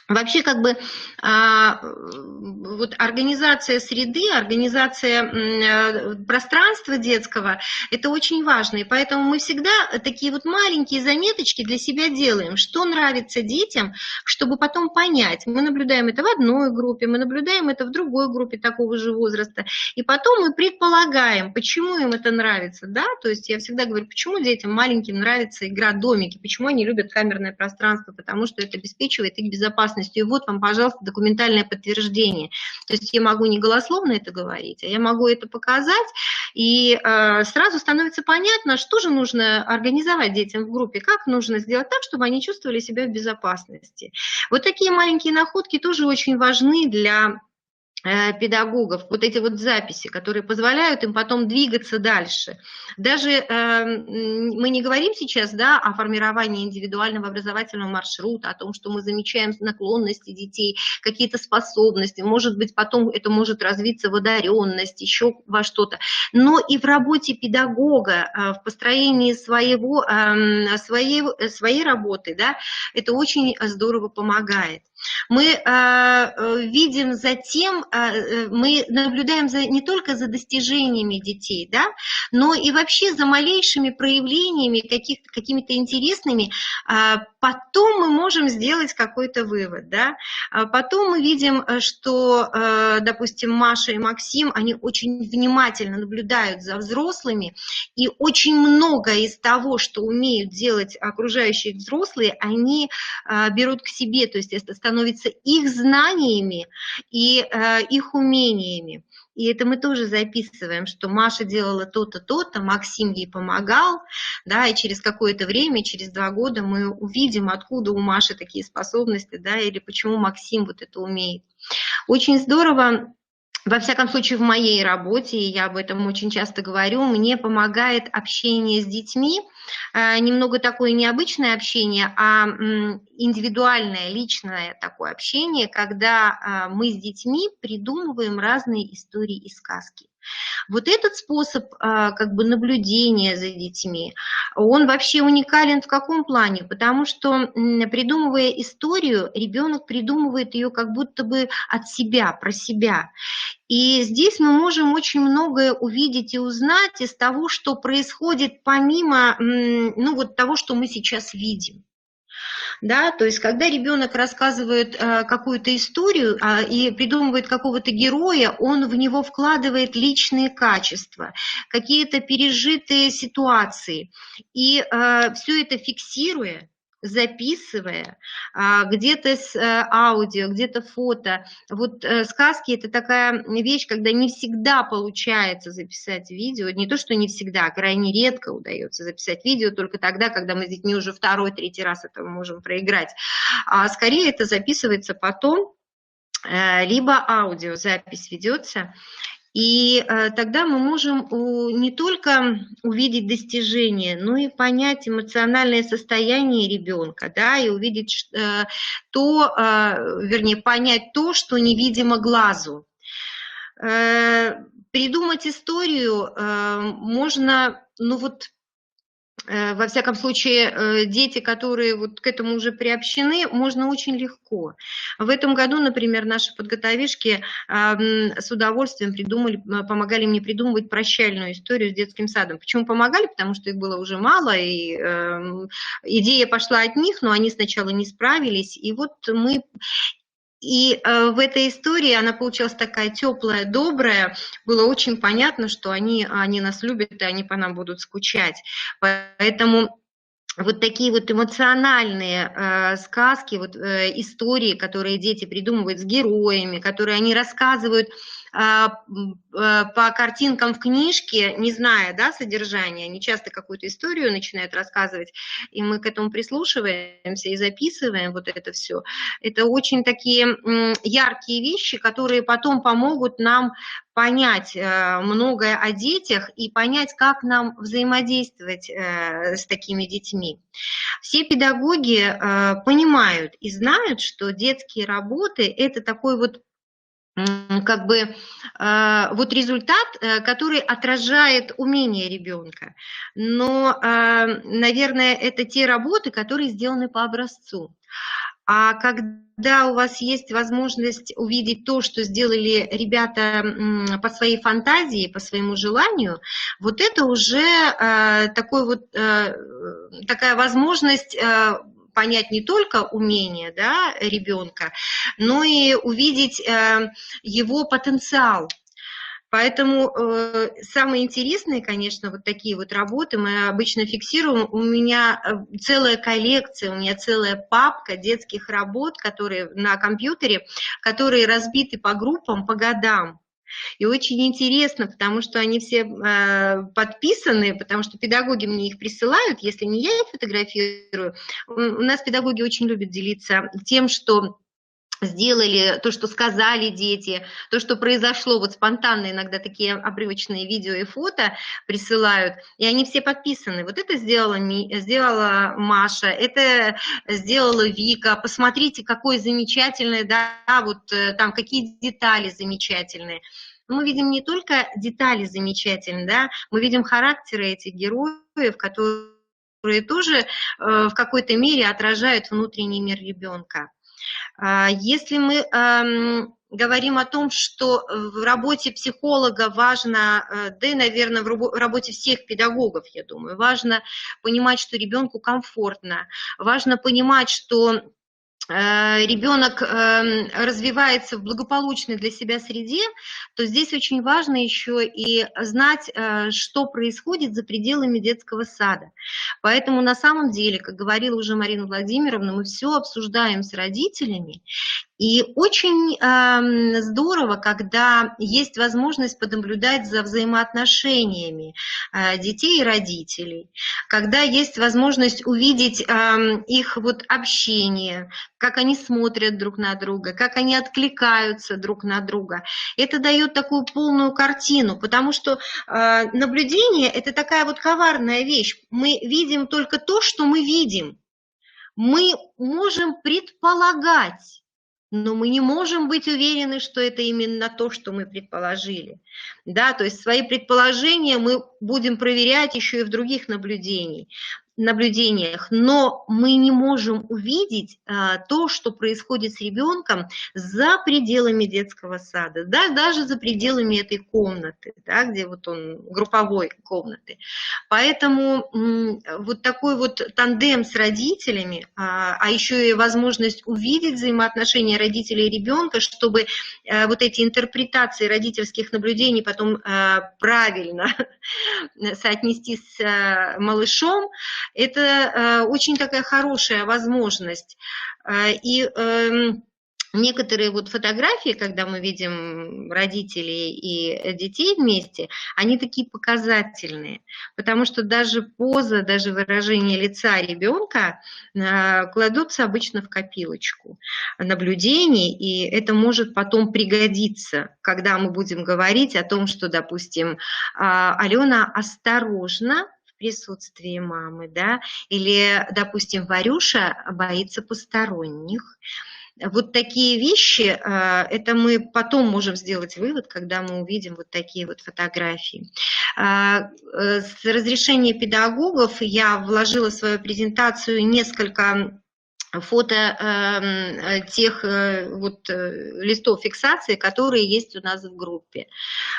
Вообще, как бы, вот организация среды, организация пространства детского – это очень важно. И поэтому мы всегда такие вот маленькие заметочки для себя делаем, что нравится детям, чтобы потом понять. Мы наблюдаем это в одной группе, мы наблюдаем это в другой группе такого же возраста. И потом мы предполагаем, почему им это нравится. Да? То есть я всегда говорю, почему детям маленьким нравится игра домики, почему они любят камерное пространство, потому что это обеспечивает их безопасность. И вот вам, пожалуйста, документальное подтверждение. То есть я могу не голословно это говорить, а я могу это показать, и сразу становится понятно, что же нужно организовать детям в группе, как нужно сделать так, чтобы они чувствовали себя в безопасности. Вот такие маленькие находки тоже очень важны для педагогов, вот эти вот записи, которые позволяют им потом двигаться дальше. Даже мы не говорим сейчас, да, о формировании индивидуального образовательного маршрута, о том, что мы замечаем наклонности детей, какие-то способности, может быть, потом это может развиться в одаренность, еще во что-то. Но и в работе педагога, в построении своей работы, да, это очень здорово помогает. Мы видим затем, мы наблюдаем не только за достижениями детей, да, но и вообще за малейшими проявлениями, какими-то интересными. Потом мы можем сделать какой-то вывод. Да. Потом мы видим, что, допустим, Маша и Максим, они очень внимательно наблюдают за взрослыми, и очень многое из того, что умеют делать окружающие взрослые, они берут к себе, то есть это становится их знаниями и их умениями. И это мы тоже записываем, что Маша делала то-то, то-то, Максим ей помогал, да, и через какое-то время, через 2 года мы увидим, откуда у Маши такие способности, да, или почему Максим вот это умеет. Очень здорово. Во всяком случае, в моей работе, и я об этом очень часто говорю, мне помогает общение с детьми, немного такое необычное общение, а индивидуальное, личное такое общение, когда мы с детьми придумываем разные истории и сказки. Вот этот способ как бы наблюдения за детьми, он вообще уникален в каком плане? Потому что, придумывая историю, ребенок придумывает ее как будто бы от себя, про себя. И здесь мы можем очень многое увидеть и узнать из того, что происходит помимо вот того, что мы сейчас видим. Да, то есть, когда ребенок рассказывает какую-то историю и придумывает какого-то героя, он в него вкладывает личные качества, какие-то пережитые ситуации. И все это фиксируя, записывая, где-то с аудио, где-то фото. Вот сказки – это такая вещь, когда не всегда получается записать видео, не то, что не всегда, крайне редко удается записать видео, только тогда, когда мы с детьми уже 2-й, 3-й раз это можем проиграть. А скорее это записывается потом, либо аудиозапись ведется. И тогда мы можем не только увидеть достижения, но и понять эмоциональное состояние ребенка, да, и увидеть понять то, что невидимо глазу. Придумать историю можно, во всяком случае, дети, которые вот к этому уже приобщены, можно очень легко. В этом году, например, наши подготовишки с удовольствием помогали мне придумывать прощальную историю с детским садом. Почему помогали? Потому что их было уже мало, и идея пошла от них, но они сначала не справились. И вот И в этой истории она получилась такая теплая, добрая. Было очень понятно, что они нас любят, и они по нам будут скучать. Поэтому вот такие вот эмоциональные сказки, истории, которые дети придумывают с героями, которые они рассказывают по картинкам в книжке, не зная, да, содержания. Они часто какую-то историю начинают рассказывать, и мы к этому прислушиваемся и записываем вот это все. Это очень такие яркие вещи, которые потом помогут нам понять многое о детях и понять, как нам взаимодействовать с такими детьми. Все педагоги понимают и знают, что детские работы – это такой вот как бы вот результат, который отражает умение ребенка. Но, наверное, это те работы, которые сделаны по образцу. А когда у вас есть возможность увидеть то, что сделали ребята по своей фантазии, по своему желанию, вот это уже такая возможность понять не только умение, да, ребенка, но и увидеть его потенциал. Поэтому самые интересные, конечно, вот такие вот работы мы обычно фиксируем. У меня целая коллекция, у меня целая папка детских работ, которые на компьютере, которые разбиты по группам, по годам. И очень интересно, потому что они все подписаны, потому что педагоги мне их присылают, если не я их фотографирую. У нас педагоги очень любят делиться тем, что сделали, то, что сказали дети, то, что произошло, вот спонтанно иногда такие обрывочные видео и фото присылают, и они все подписаны. Вот это сделала Маша, это сделала Вика, посмотрите, какой замечательный, да, вот там какие детали замечательные. Мы видим не только детали замечательные, да, мы видим характеры этих героев, которые тоже в какой-то мере отражают внутренний мир ребенка. Если мы говорим о том, что в работе психолога важно, да и, наверное, в работе всех педагогов, я думаю, важно понимать, что ребенку комфортно, важно понимать, что ребенок развивается в благополучной для себя среде, то здесь очень важно еще и знать, что происходит за пределами детского сада. Поэтому на самом деле, как говорила уже Марина Владимировна, мы все обсуждаем с родителями. И очень здорово, когда есть возможность понаблюдать за взаимоотношениями детей и родителей, когда есть возможность увидеть их вот общение, как они смотрят друг на друга, как они откликаются друг на друга. Это дает такую полную картину, потому что наблюдение – это такая вот коварная вещь. Мы видим только то, что мы видим. Мы можем предполагать, но мы не можем быть уверены, что это именно то, что мы предположили. Да, то есть свои предположения мы будем проверять еще и в других наблюдениях, но мы не можем увидеть то, что происходит с ребенком за пределами детского сада, да, даже за пределами этой комнаты, да, где вот он, групповой комнаты. Поэтому вот такой вот тандем с родителями, а еще и возможность увидеть взаимоотношения родителей и ребенка, чтобы вот эти интерпретации родительских наблюдений потом правильно соотнести с малышом, это очень такая хорошая возможность. И некоторые вот фотографии, когда мы видим родителей и детей вместе, они такие показательные, потому что даже поза, даже выражение лица ребенка кладутся обычно в копилочку наблюдений, и это может потом пригодиться, когда мы будем говорить о том, что, допустим, Алена осторожна в присутствии мамы, да, или, допустим, Варюша боится посторонних. Вот такие вещи, это мы потом можем сделать вывод, когда мы увидим вот такие вот фотографии. С разрешения педагогов я вложила в свою презентацию несколько фото тех вот листов фиксации, которые есть у нас в группе.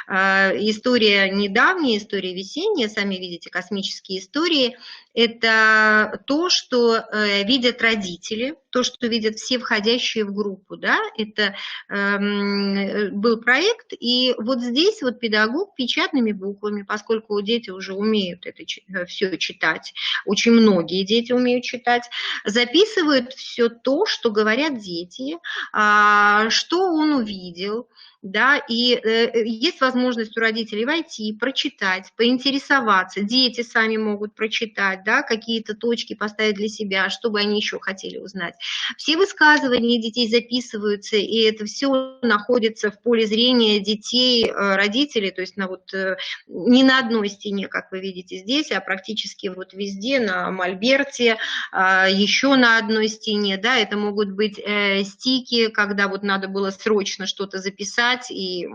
История недавняя, история весенняя, сами видите, космические истории. Это то, что видят родители, то, что видят все входящие в группу. Да? Это был проект, и вот здесь вот педагог печатными буквами, поскольку дети уже умеют это все читать, очень многие дети умеют читать, записывают все то, что говорят дети, что он увидел, да, и есть возможность у родителей войти, прочитать, поинтересоваться. Дети сами могут прочитать, да, какие-то точки поставить для себя, что бы они еще хотели узнать. Все высказывания детей записываются, и это все находится в поле зрения детей, родителей, то есть не на одной стене, как вы видите здесь, а практически вот везде, на мольберте, еще на одной стене, да, это могут быть стики, когда вот надо было срочно что-то записать и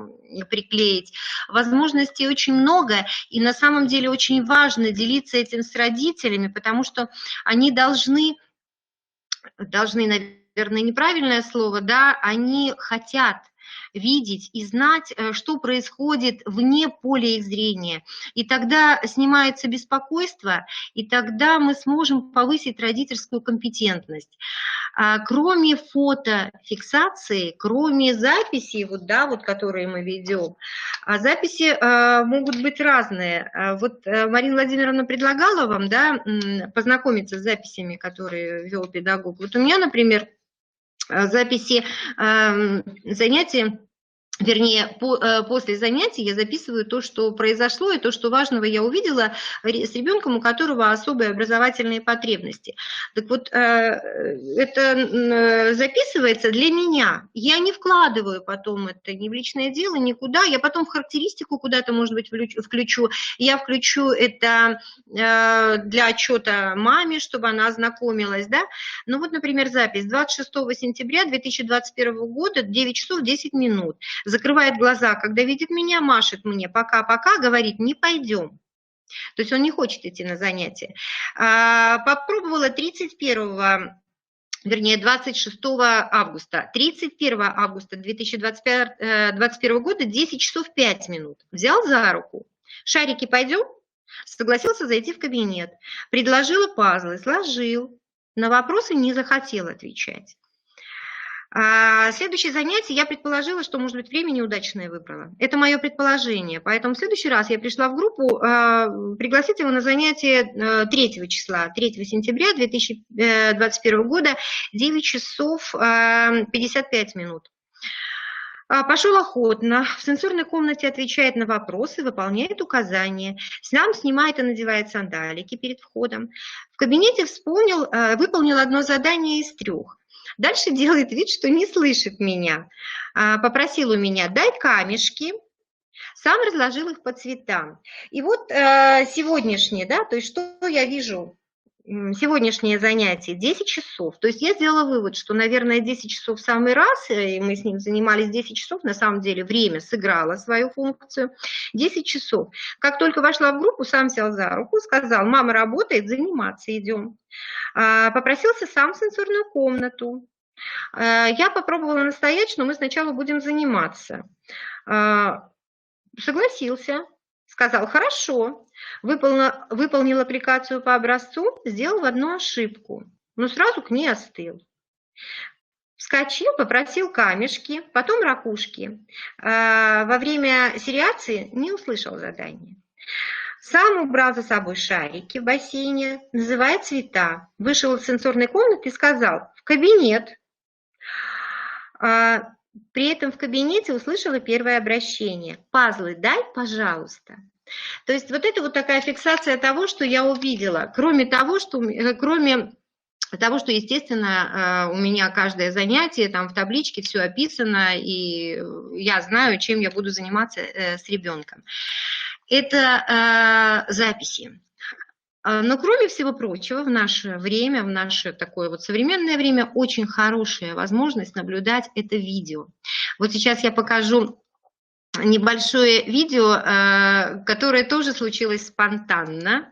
приклеить. Возможностей очень много, и на самом деле очень важно делиться этим с родителями, потому что они должны, наверное, неправильное слово, да, они хотят видеть и знать, что происходит вне поля их зрения. И тогда снимается беспокойство, и тогда мы сможем повысить родительскую компетентность. Кроме фотофиксации, кроме записей, которые мы ведем, записи могут быть разные. Вот Марина Владимировна предлагала вам, да, познакомиться с записями, которые вел педагог. Вот у меня, например, записи занятий, вернее, после занятий я записываю то, что произошло, и то, что важного я увидела с ребенком, у которого особые образовательные потребности. Так вот, это записывается для меня. Я не вкладываю потом это ни в личное дело, никуда. Я потом в характеристику куда-то, может быть, включу. Я включу это для отчета маме, чтобы она ознакомилась, да. Ну вот, например, запись 26 сентября 2021 года, 9 часов 10 минут. Закрывает глаза, когда видит меня, машет мне пока-пока, говорит, не пойдем. То есть он не хочет идти на занятия. Попробовала 26 августа. 31 августа 2021 года 10 часов 5 минут. Взял за руку. Шарики, пойдем? Согласился зайти в кабинет. Предложила пазлы, сложил. На вопросы не захотел отвечать. Следующее занятие я предположила, что, может быть, время неудачное выбрала. Это мое предположение. Поэтому в следующий раз я пришла в группу пригласить его на занятие 3 сентября 2021 года, 9 часов 55 минут. Пошел охотно, в сенсорной комнате отвечает на вопросы, выполняет указания, сам снимает и надевает сандалики перед входом. В кабинете выполнил одно задание из 3. Дальше делает вид, что не слышит меня. Попросил у меня, дай камешки, сам разложил их по цветам. И вот сегодняшнее, да, то есть что я вижу? Сегодняшнее занятие 10 часов. То есть я сделала вывод, что, наверное, 10 часов в самый раз, и мы с ним занимались 10 часов, на самом деле время сыграло свою функцию. 10 часов. Как только вошла в группу, сам сел за руку, сказал, мама работает, заниматься идем. Попросился сам в сенсорную комнату. Я попробовала настоять, что мы сначала будем заниматься. Согласился, сказал, хорошо. Выполнил аппликацию по образцу, сделал одну ошибку, но сразу к ней остыл. Вскочил, попросил камешки, потом ракушки. Во время сериации не услышал задания. Сам убрал за собой шарики в бассейне, называя цвета. Вышел из сенсорной комнаты и сказал, в кабинет. При этом в кабинете услышала первое обращение. Пазлы дай, пожалуйста. То есть вот это вот такая фиксация того, что я увидела. Кроме того, что естественно, у меня каждое занятие, там в табличке все описано, и я знаю, чем я буду заниматься с ребенком. Это записи. Но кроме всего прочего, в наше время, в наше такое вот современное время, очень хорошая возможность наблюдать это видео. Вот сейчас я покажу небольшое видео, которое тоже случилось спонтанно.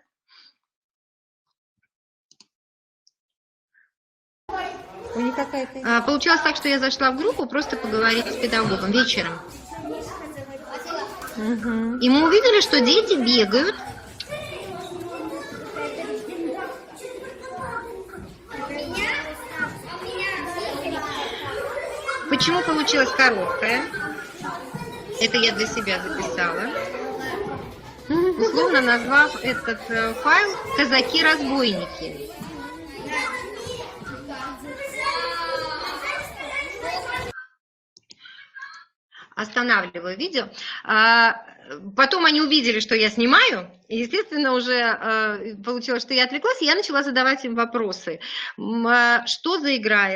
Получилось так, что я зашла в группу просто поговорить с педагогом вечером. И мы увидели, что дети бегают. Почему получилось короткое? Это я для себя записала. Условно назвав этот файл «Казаки-разбойники». останавливаю видео. Потом они увидели, что я снимаю, и, естественно, уже получилось, что я отвлеклась, и я начала задавать им вопросы. Что за игра?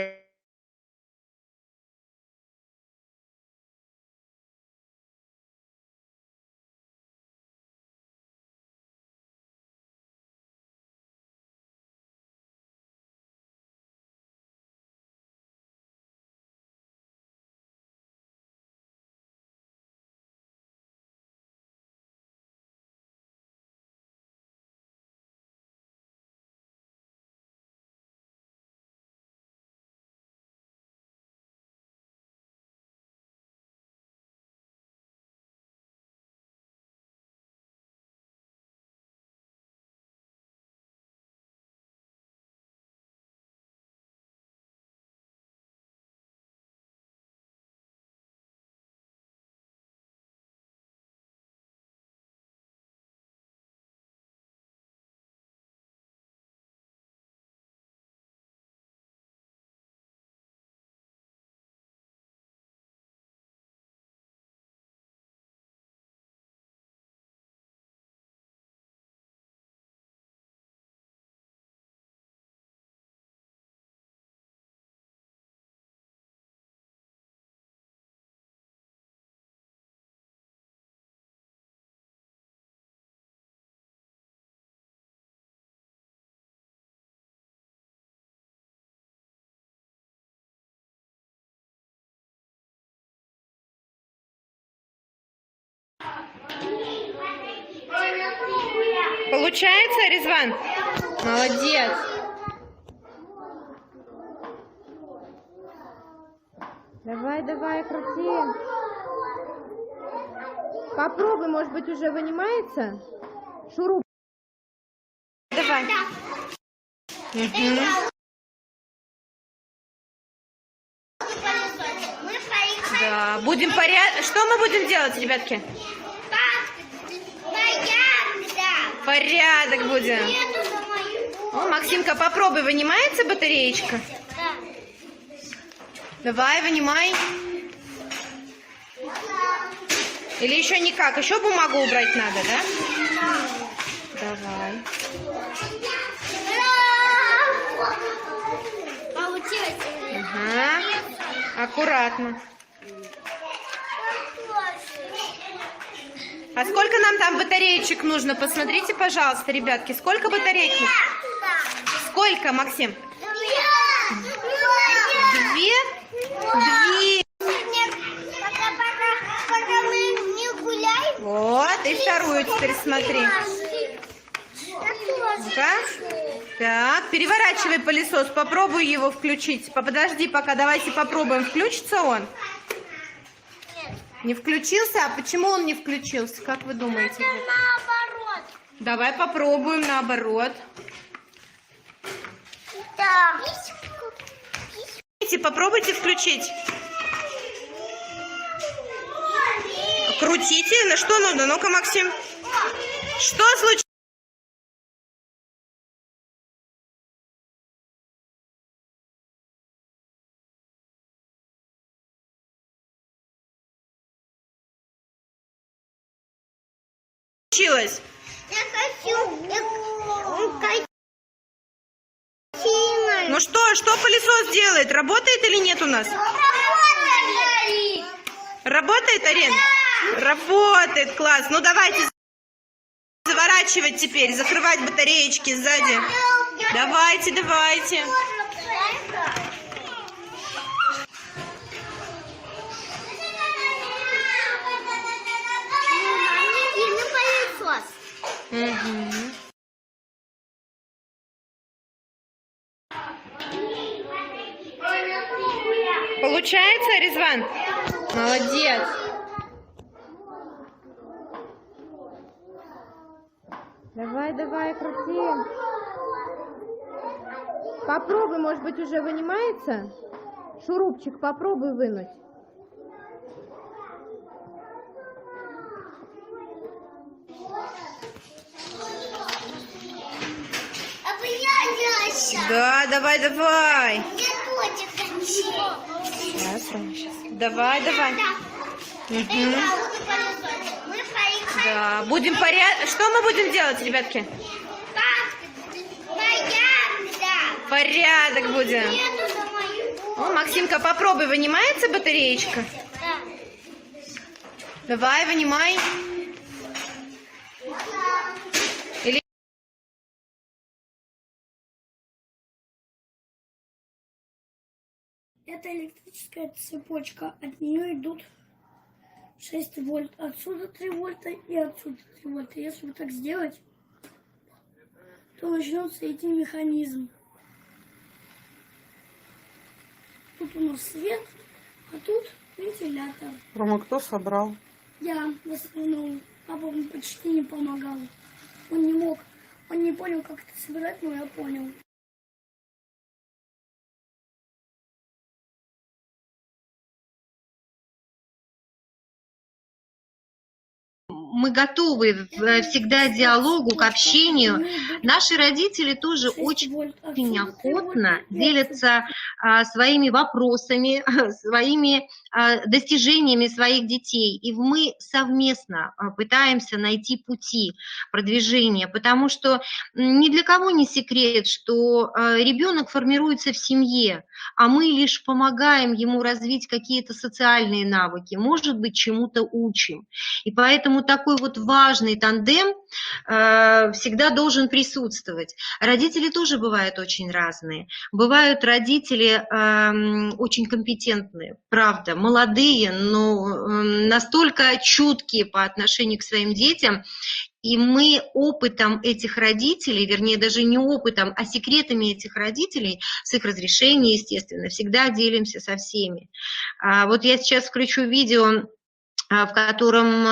Получается, Резван? Молодец. Давай, давай, крути. Попробуй, может быть, уже вынимается? Шуруп. Давай. Да, будем порядок. Что мы будем делать, ребятки? Порядок будем. О, Максимка, попробуй, вынимается батареечка? Давай, вынимай. Или еще никак? Еще бумагу убрать надо, да? Давай. Ага. Аккуратно. А сколько нам там батареечек нужно? Посмотрите, пожалуйста, ребятки, сколько батареек? Сколько, Максим? Две? Две. Вот, и вторую теперь смотри. Ну-ка. Так, переворачивай пылесос, попробуй его включить. Подожди пока, давайте попробуем, включится он? Не включился? А почему он не включился? Как вы думаете? Наоборот. Давай попробуем наоборот. Да. Попробуйте включить. Крутите. На что нужно? Ну-ка, Максим. Что случилось? Я хочу. Ну что пылесос делает? Работает или нет у нас? Работает, Арен? Работает, класс. Ну давайте заворачивать теперь, закрывать батареечки сзади. Давайте, давайте. Угу. Получается, Резван? Молодец. Давай, давай, крути. Попробуй, может быть, уже вынимается? Шурупчик, попробуй вынуть. Да, давай, давай. Я тоже хочу. Давай, давай. Это желудок пылесосит. Мы поехали. Да, будем Что мы будем делать, ребятки? Порядок. Порядок будем. Нету за мою. О, Максимка, попробуй, вынимается батареечка? Да. Давай, вынимай. Или... Это электрическая цепочка. От нее идут 6 вольт. Отсюда 3 вольта и отсюда 3 вольта. Если вот так сделать, то начнется идти механизм. Тут у нас свет, а тут вентилятор. Рома, кто собрал? Я в основном, папа мне почти не помогал. Он не мог, он не понял, как это собирать, но я понял. Мы готовы всегда к диалогу, к общению. Наши родители тоже очень охотно делятся своими вопросами, своими достижениями своих детей. И мы совместно пытаемся найти пути продвижения, потому что ни для кого не секрет, что ребенок формируется в семье, а мы лишь помогаем ему развить какие-то социальные навыки, может быть, чему-то учим. И поэтому такой вот важный тандем всегда должен присутствовать. Родители тоже бывают очень разные. Бывают родители очень компетентные, правда, молодые, но настолько чуткие по отношению к своим детям. И мы опытом этих родителей, вернее, даже не опытом, а секретами этих родителей, с их разрешения, естественно, всегда делимся со всеми. Вот я сейчас включу видео, в котором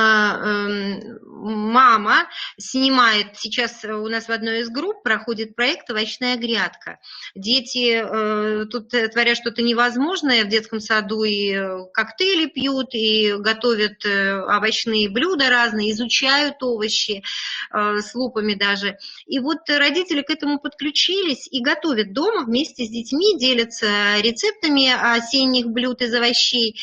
мама снимает, сейчас у нас в одной из групп проходит проект «Овощная грядка». Дети тут творят что-то невозможное в детском саду, и коктейли пьют, и готовят овощные блюда разные, изучают овощи с лупами даже. И вот родители к этому подключились и готовят дома вместе с детьми, делятся рецептами осенних блюд из овощей.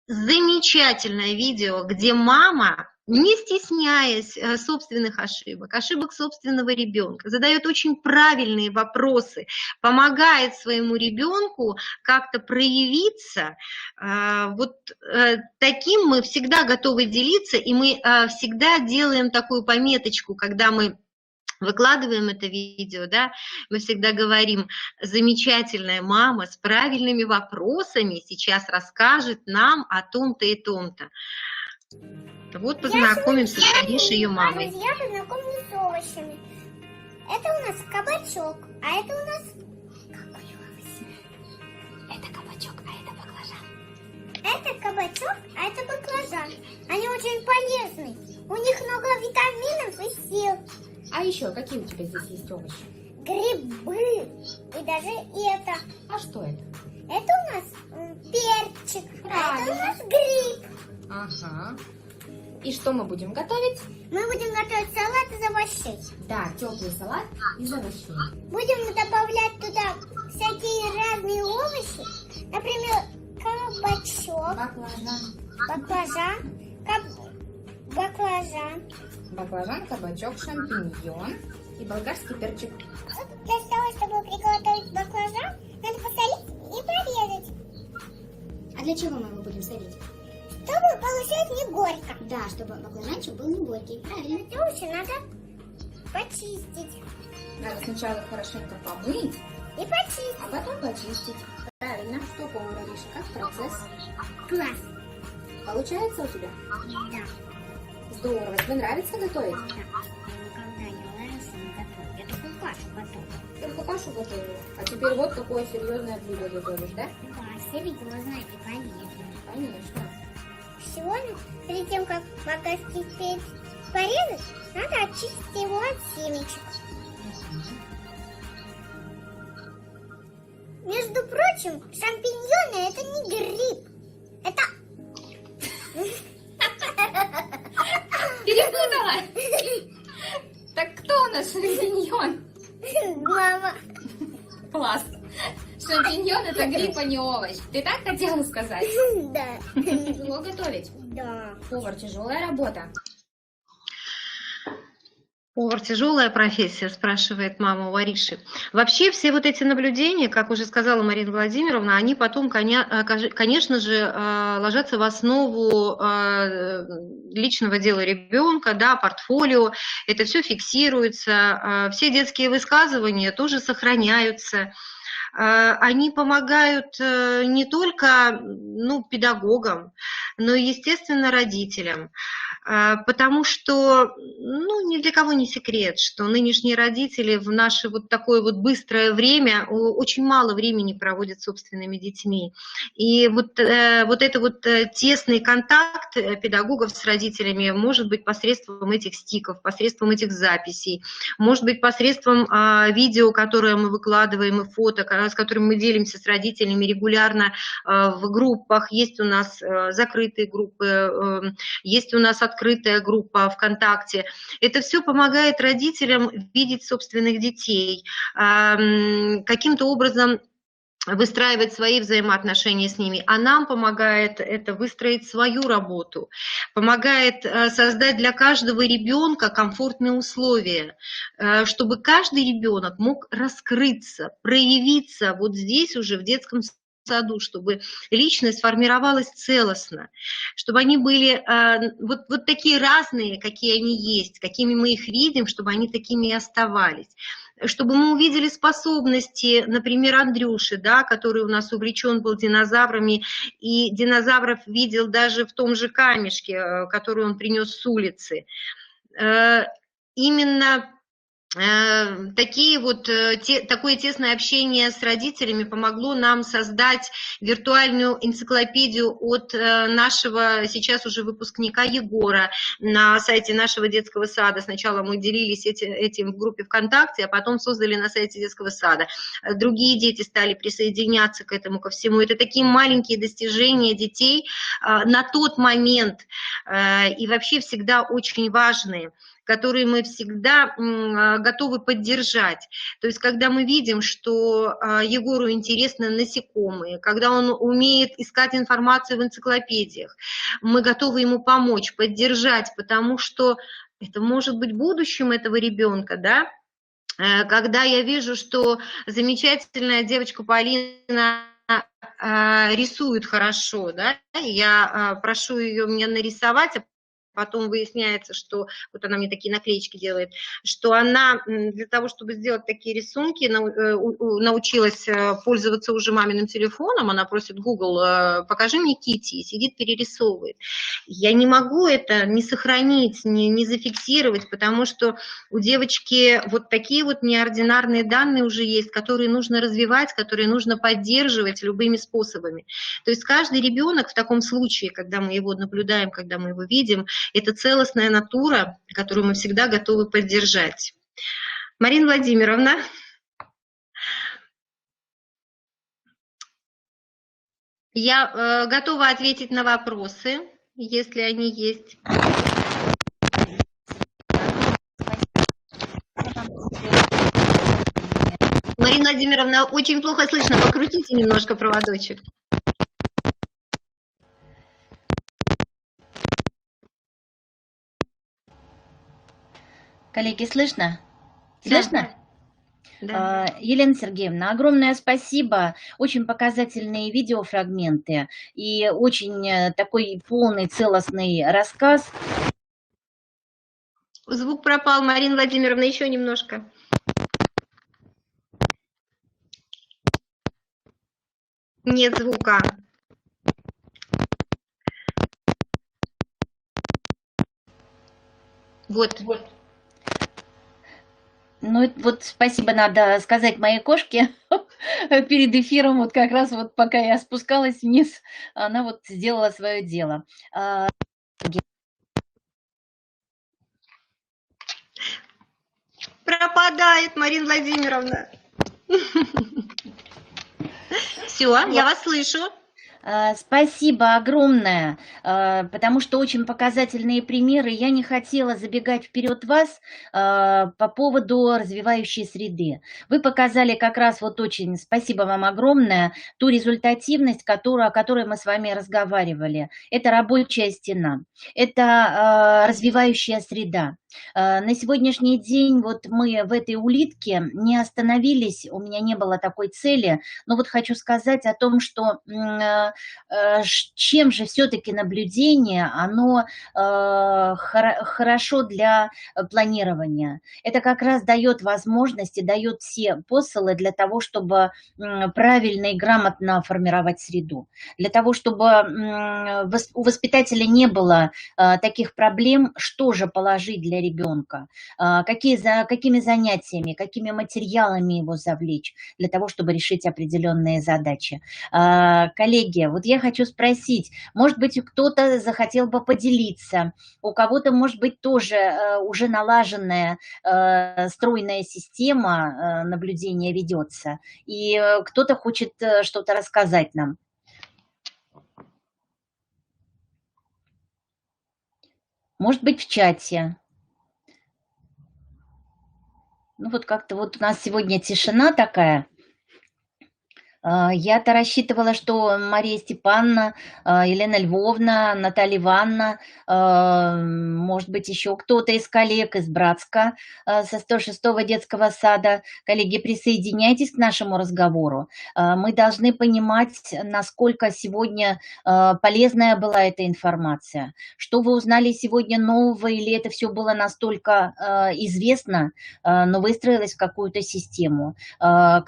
Замечательное видео, где мама, не стесняясь собственных ошибок собственного ребенка, задает очень правильные вопросы, помогает своему ребенку как-то проявиться. Вот таким мы всегда готовы делиться, и мы всегда делаем такую пометочку, когда мы выкладываем это видео, да, мы всегда говорим: замечательная мама с правильными вопросами сейчас расскажет нам о том-то и том-то. Вот познакомимся с Аришей, ее мамой. Я познакомлюсь с овощами. Это у нас кабачок, а это у нас... Какой овощ? Это кабачок, а это баклажан. Это кабачок, а это баклажан. Они очень полезны. У них много витаминов и сил. А еще какие у тебя здесь есть овощи? Грибы. И даже это. А что это? Это у нас перчик. А это у нас гриб. Ага. И что мы будем готовить? Мы будем готовить салат из овощей. Да, теплый салат из овощей. Будем добавлять туда всякие разные овощи. Например, кабачок, баклажан, Баклажан, кабачок, шампиньон и болгарский перчик. Для того, чтобы приготовить баклажан, надо посолить и порезать, А для чего мы его будем солить? чтобы получилось не горько. Да, чтобы баклажанчик был не горький. Правильно. Овощи надо почистить Надо сначала хорошенько помыть, и почистить. а потом почистить. Правильно. Что, по-моему, Ариша, как процесс? Класс. Получается у тебя? Да. Здорово. Тебе нравится готовить? Когда я выросла, не готовлю. Я только кашу готовлю. Только кашу готовила. А теперь вот такое серьезное блюдо готовишь, да? Да, все видео, знаете, полезно. Конечно. Сегодня, перед тем, как болгарский перец порезать, надо очистить его от семечек. Между прочим, шампиньоны — это не гриб. Это... Перепутала? Так кто у нас шампиньон? Мама. Класс. Шампиньон — это гриб, а не овощ. Ты так хотела сказать? Да. Тяжело готовить. Да. Повар, тяжелая работа. Повар — тяжелая профессия, спрашивает мама у Ариши. Вообще все вот эти наблюдения, как уже сказала Марина Владимировна, они потом, конечно же, ложатся в основу личного дела ребенка, да, портфолио. Это все фиксируется, все детские высказывания тоже сохраняются. Они помогают не только педагогам, но и, естественно, родителям. Потому что, ни для кого не секрет, что нынешние родители в наше вот такое вот быстрое время очень мало времени проводят с собственными детьми. И вот это вот тесный контакт педагогов с родителями может быть посредством этих стиков, посредством этих записей, может быть посредством видео, которое мы выкладываем, и фото, с которым мы делимся с родителями регулярно в группах. Есть у нас закрытые группы, есть у нас открытая группа ВКонтакте. Это все помогает родителям видеть собственных детей, каким-то образом выстраивать свои взаимоотношения с ними, а нам помогает это выстроить свою работу, помогает создать для каждого ребенка комфортные условия, чтобы каждый ребенок мог раскрыться, проявиться вот здесь уже в детском саду, чтобы личность формировалась целостно, чтобы они были вот такие разные, какие они есть, какими мы их видим, чтобы они такими и оставались. Чтобы мы увидели способности, например, Андрюши, да, который у нас увлечен был динозаврами, и динозавров видел даже в том же камешке, который он принес с улицы. Именно такое тесное общение с родителями помогло нам создать виртуальную энциклопедию от нашего сейчас уже выпускника Егора на сайте нашего детского сада. Сначала мы делились этим в группе ВКонтакте, а потом создали на сайте детского сада. Другие дети стали присоединяться к этому, ко всему. Это такие маленькие достижения детей на тот момент и вообще всегда очень важные, которые мы всегда готовы поддержать. То есть, когда мы видим, что Егору интересны насекомые, когда он умеет искать информацию в энциклопедиях, мы готовы ему помочь, поддержать, потому что это может быть будущим этого ребенка, да? Когда я вижу, что замечательная девочка Полина рисует хорошо, да, я прошу ее мне нарисовать, а потом выясняется, что вот она мне такие наклеечки делает, что она для того, чтобы сделать такие рисунки, научилась пользоваться уже маминым телефоном. Она просит Google, покажи мне Китти, и сидит, перерисовывает. Я не могу это не сохранить, не зафиксировать, потому что у девочки вот такие вот неординарные данные уже есть, которые нужно развивать, которые нужно поддерживать любыми способами. То есть каждый ребенок в таком случае, когда мы его наблюдаем, когда мы его видим, это целостная натура, которую мы всегда готовы поддержать. Марина Владимировна. Я готова ответить на вопросы, если они есть. Марина Владимировна, очень плохо слышно. Покрутите немножко проводочек. Коллеги, слышно? Слышно? Да. Елена Сергеевна, огромное спасибо. Очень показательные видеофрагменты и очень такой полный, целостный рассказ. Звук пропал, Марина Владимировна, еще немножко. Нет звука. Вот. Ну, вот спасибо надо сказать моей кошке перед эфиром, вот как раз вот пока я спускалась вниз, она вот сделала свое дело. Пропадает, Марина Владимировна. Все, я вас слышу. Спасибо огромное, потому что очень показательные примеры. Я не хотела забегать вперед вас по поводу развивающей среды. Вы показали как раз вот очень, спасибо вам огромное, ту результативность, о которой мы с вами разговаривали. Это рабочая стена, это развивающая среда. На сегодняшний день вот мы в этой улитке не остановились, у меня не было такой цели, но вот хочу сказать о том, что чем же все-таки наблюдение, оно хорошо для планирования. Это как раз дает возможности, дает все посылы для того, чтобы правильно и грамотно формировать среду, для того, чтобы у воспитателя не было таких проблем, что же положить для ребенка, какими занятиями, какими материалами его завлечь, для того, чтобы решить определенные задачи. Коллеги, вот я хочу спросить, может быть, кто-то захотел бы поделиться, у кого-то, может быть, тоже уже налаженная стройная система наблюдения ведется, и кто-то хочет что-то рассказать нам. Может быть, в чате. Ну вот как-то вот у нас сегодня тишина такая. Я-то рассчитывала, что Мария Степановна, Елена Львовна, Наталья Ивановна, может быть, еще кто-то из коллег из Братска со 106-го детского сада. Коллеги, присоединяйтесь к нашему разговору. Мы должны понимать, насколько сегодня полезная была эта информация. Что вы узнали сегодня нового, или это все было настолько известно, но выстроилось в какую-то систему. На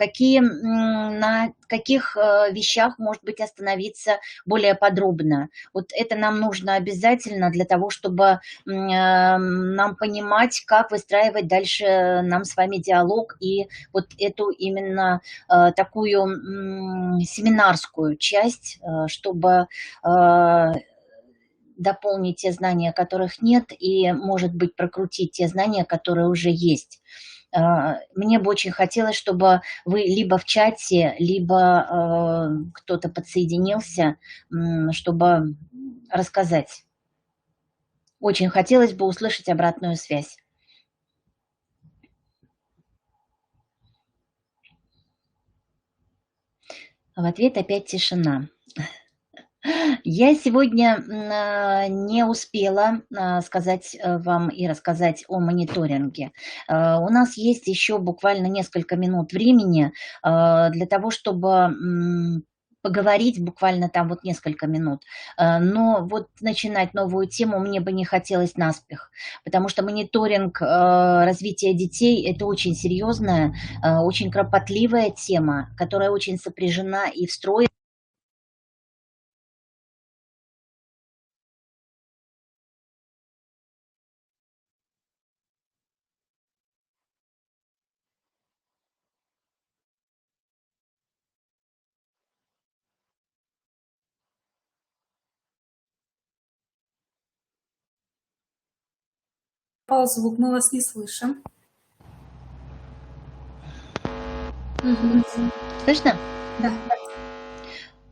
каких вещах, может быть, остановиться более подробно. Вот это нам нужно обязательно для того, чтобы нам понимать, как выстраивать дальше нам с вами диалог и вот эту именно такую семинарскую часть, чтобы дополнить те знания, которых нет, и, может быть, прокрутить те знания, которые уже есть. Мне бы очень хотелось, чтобы вы либо в чате, либо кто-то подсоединился, чтобы рассказать. Очень хотелось бы услышать обратную связь. В ответ опять тишина. Я сегодня не успела сказать вам и рассказать о мониторинге. У нас есть еще буквально несколько минут времени для того, чтобы поговорить буквально там вот несколько минут. Но вот начинать новую тему мне бы не хотелось наспех, потому что мониторинг развития детей – это очень серьезная, очень кропотливая тема, которая очень сопряжена и встроена. Пропал звук, мы вас не слышим. Слышно? Да.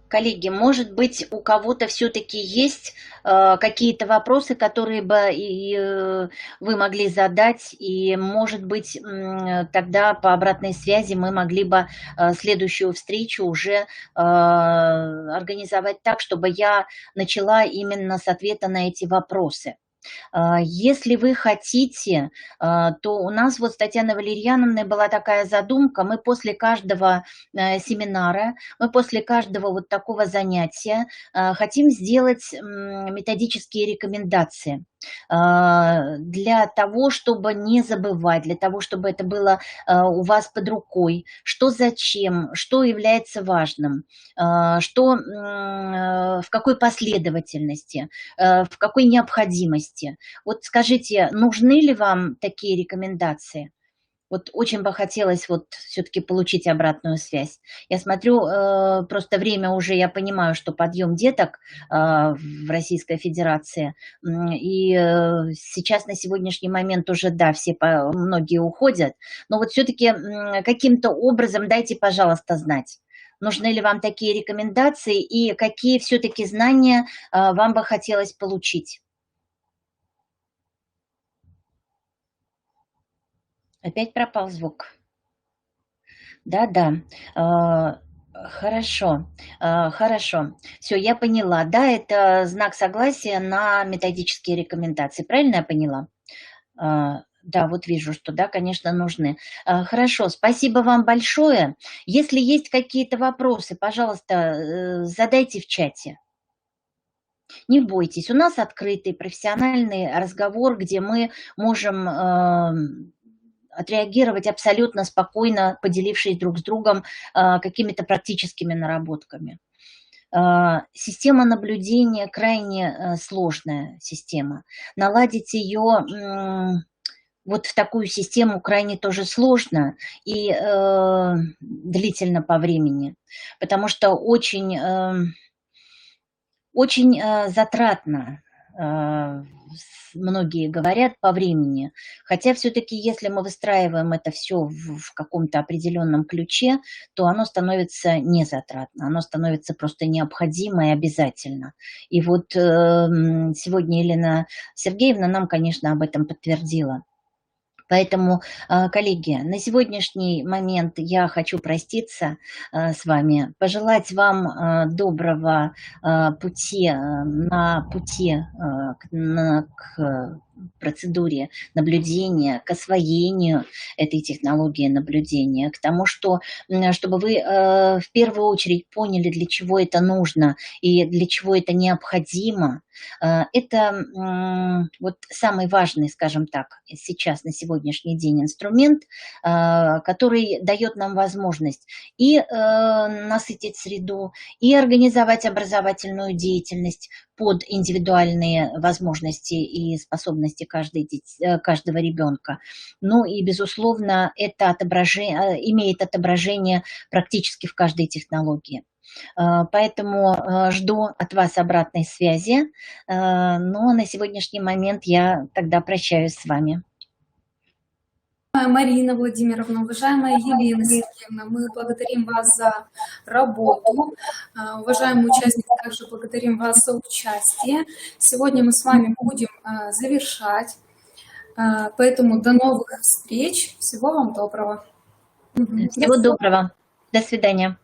Коллеги, может быть, у кого-то все-таки есть какие-то вопросы, которые бы вы могли задать, и, может быть, тогда по обратной связи мы могли бы следующую встречу уже организовать так, чтобы я начала именно с ответа на эти вопросы. Если вы хотите, то у нас вот с Татьяной Валерьяновной была такая задумка, мы после каждого семинара, мы после каждого вот такого занятия хотим сделать методические рекомендации для того, чтобы не забывать, для того, чтобы это было у вас под рукой, что зачем, что является важным, что в какой последовательности, в какой необходимости. Вот скажите, нужны ли вам такие рекомендации? Вот очень бы хотелось вот все-таки получить обратную связь. Я смотрю, просто время уже, я понимаю, что подъем деток в Российской Федерации. И сейчас на сегодняшний момент уже, да, многие уходят. Но вот все-таки каким-то образом дайте, пожалуйста, знать. Нужны ли вам такие рекомендации и какие все-таки знания вам бы хотелось получить? Опять пропал звук. Да-да. Хорошо, хорошо. Все, я поняла. Да, это знак согласия на методические рекомендации. Правильно я поняла? Да, вот вижу, что да, конечно, нужны. Хорошо, спасибо вам большое. Если есть какие-то вопросы, пожалуйста, задайте в чате. Не бойтесь, у нас открытый профессиональный разговор, где мы можем отреагировать абсолютно спокойно, поделившись друг с другом какими-то практическими наработками. Система наблюдения крайне сложная система. Наладить ее вот в такую систему крайне тоже сложно и длительно по времени, потому что очень, очень затратно. Многие говорят по времени, хотя все-таки если мы выстраиваем это все в каком-то определенном ключе, то оно становится не затратно, оно становится просто необходимо и обязательно. И вот сегодня Елена Сергеевна нам, конечно, об этом подтвердила. Поэтому, коллеги, на сегодняшний момент я хочу проститься с вами, пожелать вам доброго пути на пути к процедуре наблюдения, к освоению этой технологии наблюдения, к тому, что, чтобы вы в первую очередь поняли, для чего это нужно и для чего это необходимо. Это вот самый важный, скажем так, сейчас на сегодняшний день инструмент, который дает нам возможность и насытить среду, и организовать образовательную деятельность под индивидуальные возможности и способности каждого ребенка. Ну и, безусловно, это имеет отображение практически в каждой технологии. Поэтому жду от вас обратной связи. Но на сегодняшний момент я тогда прощаюсь с вами. Марина Владимировна, уважаемая Елена Сергеевна, мы благодарим вас за работу. Уважаемые участники, также благодарим вас за участие. Сегодня мы с вами будем завершать. Поэтому до новых встреч. Всего вам доброго. Всего доброго. До свидания.